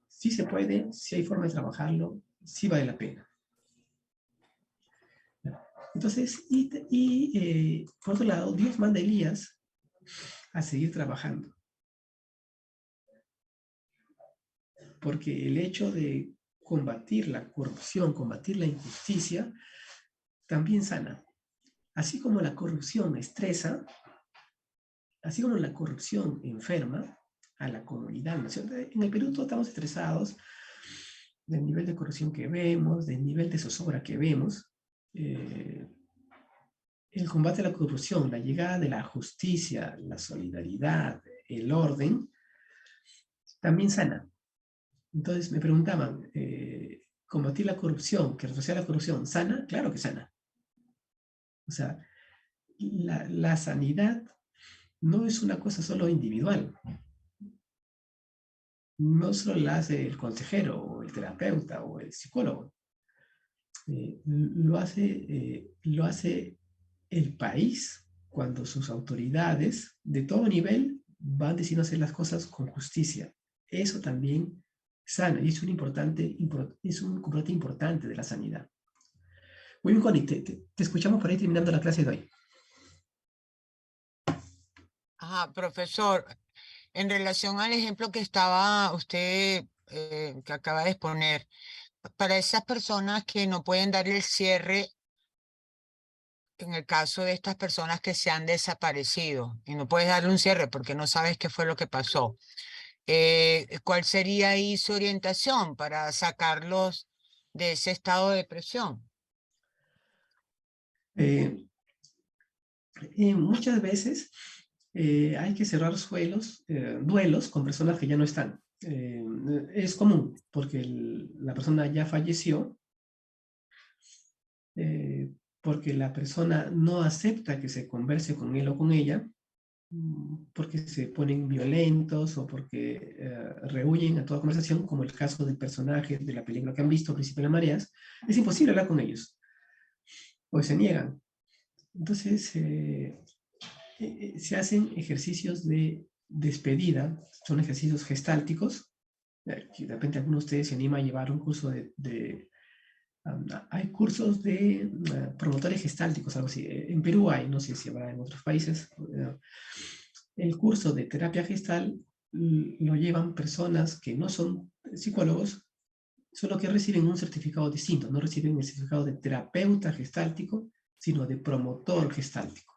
sí se puede, sí hay forma de trabajarlo, sí vale la pena. Entonces, por otro lado, Dios manda a Elías a seguir trabajando. Porque el hecho de combatir la corrupción, combatir la injusticia, también sana. Así como la corrupción estresa, así como la corrupción enferma a la comunidad. En el Perú todos estamos estresados del nivel de corrupción que vemos, del nivel de zozobra que vemos. El combate a la corrupción, la llegada de la justicia, la solidaridad, el orden, también sana. Entonces me preguntaban, ¿combatir la corrupción, que retroceder la corrupción, sana? Claro que sana. O sea, la sanidad no es una cosa solo individual. No solo la hace el consejero o el terapeuta o el psicólogo. Lo hace el país cuando sus autoridades de todo nivel van decidiendo hacer las cosas con justicia. Eso también sana y es un componente importante de la sanidad. Muy bien, Connie, te escuchamos por ahí terminando la clase de hoy. Ajá, profesor, en relación al ejemplo que estaba usted, que acaba de exponer, para esas personas que no pueden dar el cierre, en el caso de estas personas que se han desaparecido y no puedes darle un cierre porque no sabes qué fue lo que pasó, ¿cuál sería ahí su orientación para sacarlos de ese estado de depresión? Muchas veces hay que cerrar duelos con personas que ya no están. Es común porque la persona ya falleció, porque la persona no acepta que se converse con él o con ella, porque se ponen violentos o porque rehuyen a toda conversación, como el caso del personaje de la película que han visto, Príncipe de las Mareas. Es imposible hablar con ellos, pues se niegan. Entonces, se hacen ejercicios de despedida, son ejercicios gestálticos, que de repente alguno de ustedes se anima a llevar un curso hay cursos de promotores gestálticos, algo así. En Perú hay, no sé si habrá en otros países. El curso de terapia gestal lo llevan personas que no son psicólogos, solo que reciben un certificado distinto, no reciben el certificado de terapeuta gestáltico, sino de promotor gestáltico.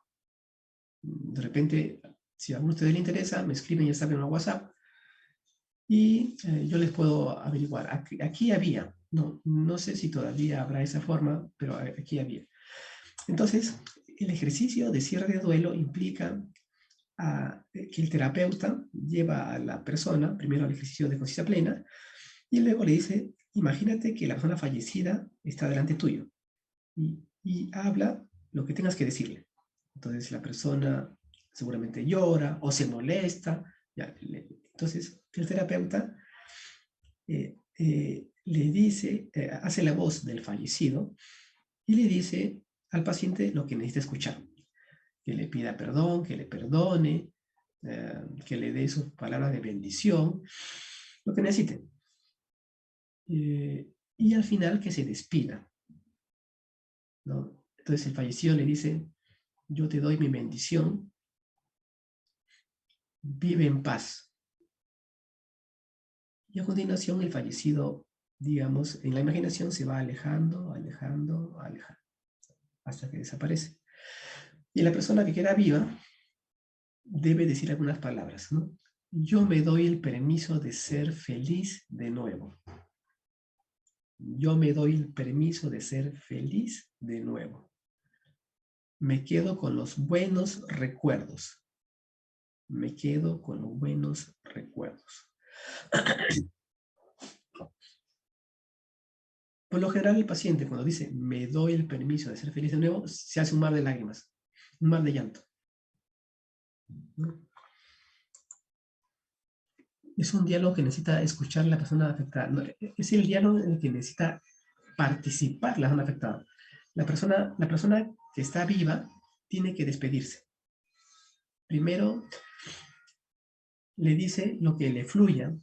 De repente, si a alguno de ustedes le interesa, me escriben, ya saben, a WhatsApp, y yo les puedo averiguar. Aquí había, no sé si todavía habrá esa forma, pero aquí había. Entonces, el ejercicio de cierre de duelo implica que el terapeuta lleva a la persona, primero al ejercicio de conciencia plena, y luego le dice, imagínate que la persona fallecida está delante tuyo, y habla lo que tengas que decirle. Entonces la persona seguramente llora o se molesta. Entonces el terapeuta le dice, hace la voz del fallecido y le dice al paciente lo que necesita escuchar. Que le pida perdón, que le perdone, que le dé sus palabras de bendición, lo que necesite. Y al final que se despida, ¿no? Entonces el fallecido le dice, yo te doy mi bendición, vive en paz. Y a continuación el fallecido, digamos, en la imaginación se va alejando, alejando, alejando, hasta que desaparece. Y la persona que queda viva debe decir algunas palabras, ¿no? Yo me doy el permiso de ser feliz de nuevo. Yo me doy el permiso de ser feliz de nuevo. Me quedo con los buenos recuerdos. Me quedo con los buenos recuerdos. Por lo general, el paciente, cuando dice, me doy el permiso de ser feliz de nuevo, se hace un mar de lágrimas, un mar de llanto. Es un diálogo que necesita escuchar la persona afectada. Es el diálogo en el que necesita participar la persona afectada. La persona que está viva tiene que despedirse. Primero, le dice lo que le fluya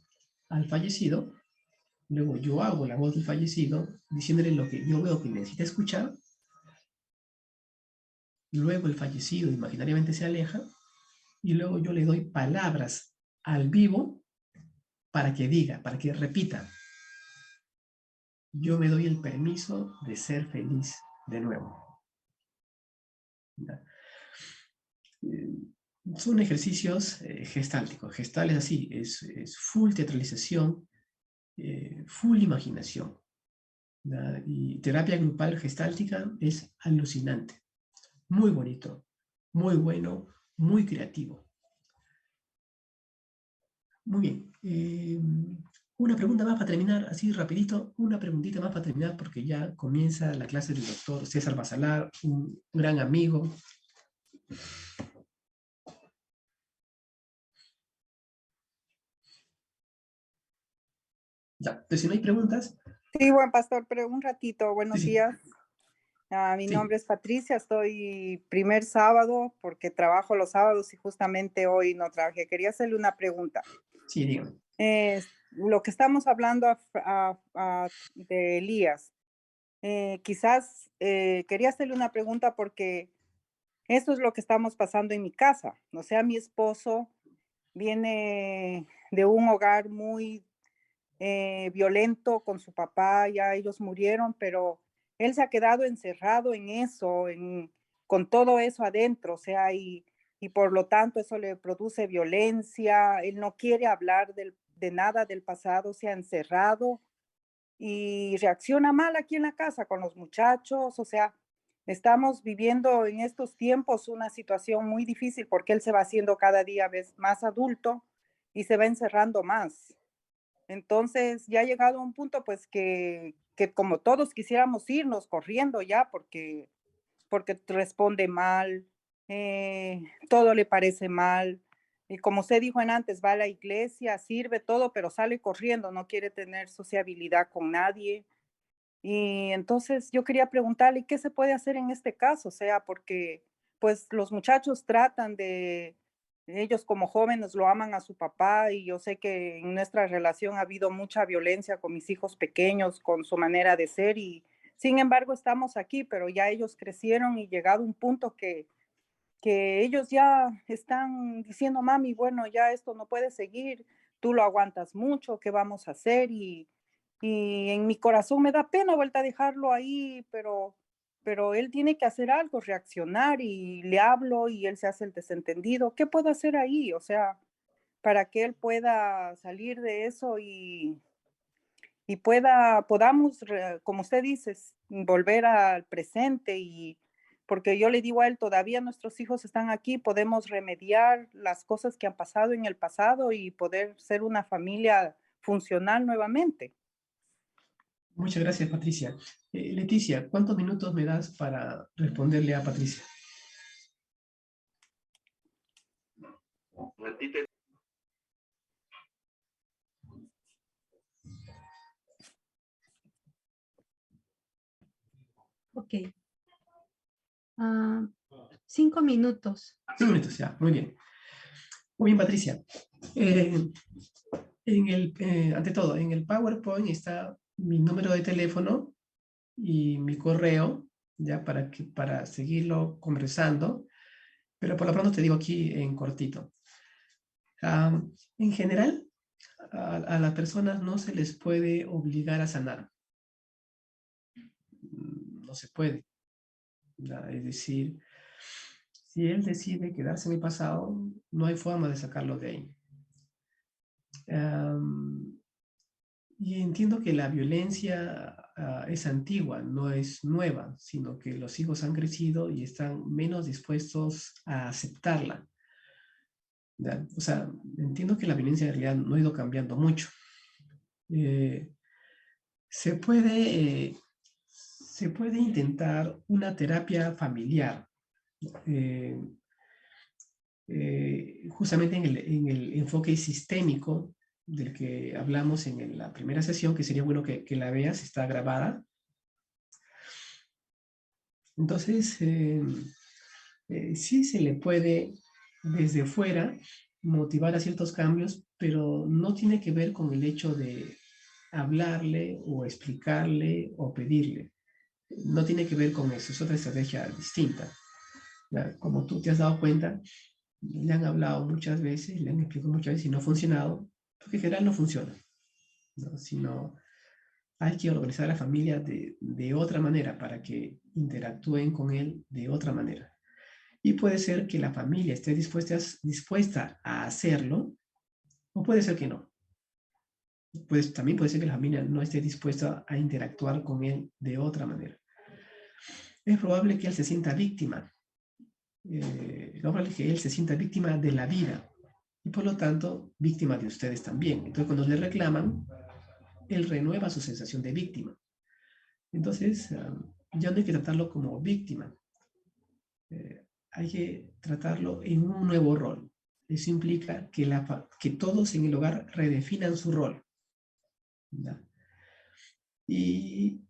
al fallecido. Luego yo hago la voz del fallecido diciéndole lo que yo veo que necesita escuchar. luego el fallecido imaginariamente se aleja, y luego yo le doy palabras al vivo para que diga, para que repita. Yo me doy el permiso de ser feliz de nuevo. Son ejercicios gestálticos. Gestal es así, es full teatralización, full imaginación. Y terapia grupal gestáltica es alucinante. Muy bonito, muy bueno, muy creativo. Muy bien. Una pregunta más para terminar, así rapidito, una preguntita más para terminar, porque ya comienza la clase del doctor César Basalar, un gran amigo. Ya, pues si no hay preguntas. Sí, buen pastor, pero un ratito, buenos Sí, sí. días. Mi Sí. nombre es Patricia, estoy primer sábado porque trabajo los sábados y justamente hoy no trabajé. Quería hacerle una pregunta. Sí, dígame. Lo que estamos hablando de Elías, quizás quería hacerle una pregunta porque esto es lo que estamos pasando en mi casa. O sea, mi esposo viene de un hogar muy violento con su papá, ya ellos murieron, pero él se ha quedado encerrado en eso, con todo eso adentro, o sea, y por lo tanto eso le produce violencia, él no quiere hablar de nada del pasado, se ha encerrado y reacciona mal aquí en la casa con los muchachos, o sea, estamos viviendo en estos tiempos una situación muy difícil porque él se va haciendo cada día más adulto y se va encerrando más. Entonces ya ha llegado a un punto pues que como todos quisiéramos irnos corriendo ya porque responde mal, todo le parece mal. Y como usted dijo en antes, va a la iglesia, sirve todo, pero sale corriendo, no quiere tener sociabilidad con nadie. Y entonces yo quería preguntarle, ¿qué se puede hacer en este caso? O sea, porque pues los muchachos tratan ellos como jóvenes lo aman a su papá y yo sé que en nuestra relación ha habido mucha violencia con mis hijos pequeños, con su manera de ser y sin embargo estamos aquí, pero ya ellos crecieron y llegado a un punto que ellos ya están diciendo, mami, bueno, ya esto no puede seguir, tú lo aguantas mucho, ¿qué vamos a hacer? Y en mi corazón me da pena vuelta a dejarlo ahí, pero él tiene que hacer algo, reaccionar y le hablo y él se hace el desentendido. ¿Qué puedo hacer ahí? O sea, para que él pueda salir de eso y podamos, como usted dice, volver al presente y porque yo le digo a él, todavía nuestros hijos están aquí, podemos remediar las cosas que han pasado en el pasado y poder ser una familia funcional nuevamente. Muchas gracias, Patricia. Leticia, ¿cuántos minutos me das para responderle a Patricia? Ok. 5 minutos. 5 minutos, ya, muy bien. Muy bien, Patricia. Ante todo, en el PowerPoint está mi número de teléfono y mi correo, ya para seguirlo conversando, pero por lo pronto te digo aquí en cortito. En general, a las personas no se les puede obligar a sanar. No se puede. Es decir, si él decide quedarse en el pasado, no hay forma de sacarlo de ahí. Y entiendo que la violencia es antigua, no es nueva, sino que los hijos han crecido y están menos dispuestos a aceptarla. ¿Ya? O sea, entiendo que la violencia en realidad no ha ido cambiando mucho. Se puede intentar una terapia familiar, justamente en el enfoque sistémico del que hablamos en la primera sesión, que sería bueno que la veas, está grabada. Entonces, sí se le puede desde fuera motivar a ciertos cambios, pero no tiene que ver con el hecho de hablarle o explicarle o pedirle. No tiene que ver con eso, es otra estrategia distinta. Como tú te has dado cuenta, le han hablado muchas veces, le han explicado muchas veces y no ha funcionado, porque en general no funciona, ¿no? Sino hay que organizar a la familia de otra manera para que interactúen con él de otra manera. Y puede ser que la familia esté dispuesta a hacerlo, o puede ser que no. Pues también puede ser que la familia no esté dispuesta a interactuar con él de otra manera. Es probable que él se sienta víctima. Es probable que él se sienta víctima de la vida y por lo tanto víctima de ustedes también. Entonces cuando le reclaman, él renueva su sensación de víctima. Entonces ya no hay que tratarlo como víctima. Hay que tratarlo en un nuevo rol. Eso implica que todos en el hogar redefinan su rol, ¿no? Y,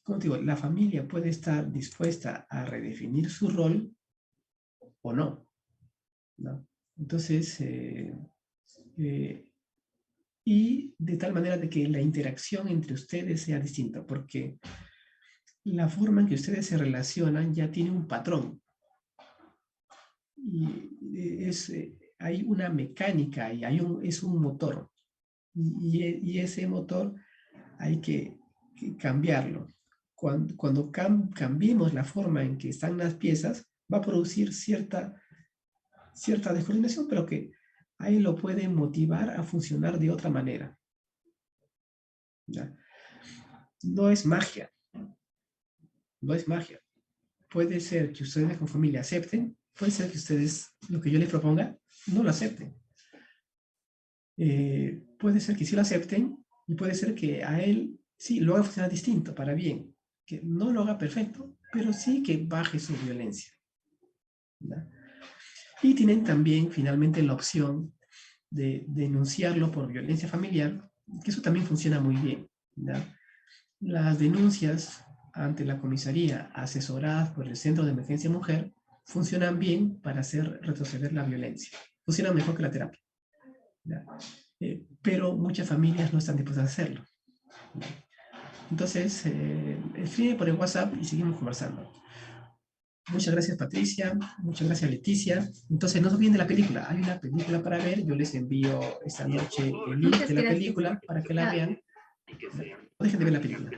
como te digo, la familia puede estar dispuesta a redefinir su rol o no, ¿no? Entonces, y de tal manera de que la interacción entre ustedes sea distinta, porque la forma en que ustedes se relacionan ya tiene un patrón. Y hay una mecánica y es un motor. Y ese motor hay que cambiarlo. Cuando cambiemos la forma en que están las piezas, va a producir cierta descoordinación, pero que ahí lo puede motivar a funcionar de otra manera. ¿Ya? No es magia. No es magia. Puede ser que ustedes como familia acepten, puede ser que ustedes, lo que yo les proponga, no lo acepten. Puede ser que sí lo acepten y puede ser que a él sí lo haga funcionar distinto, para bien. Que no lo haga perfecto, pero sí que baje su violencia, ¿ya? Y tienen también finalmente la opción de denunciarlo por violencia familiar, que eso también funciona muy bien, ¿ya? Las denuncias ante la comisaría asesoradas por el Centro de Emergencia Mujer funcionan bien para hacer retroceder la violencia. Funcionan mejor que la terapia, ¿ya? Pero muchas familias no están dispuestas a hacerlo, ¿ya? Entonces, escribe por el WhatsApp y seguimos conversando. Muchas gracias, Patricia. Muchas gracias, Leticia. Entonces, no se olviden de la película. Hay una película para ver. Yo les envío esta noche el link de la película para que la vean. No dejen de ver la película.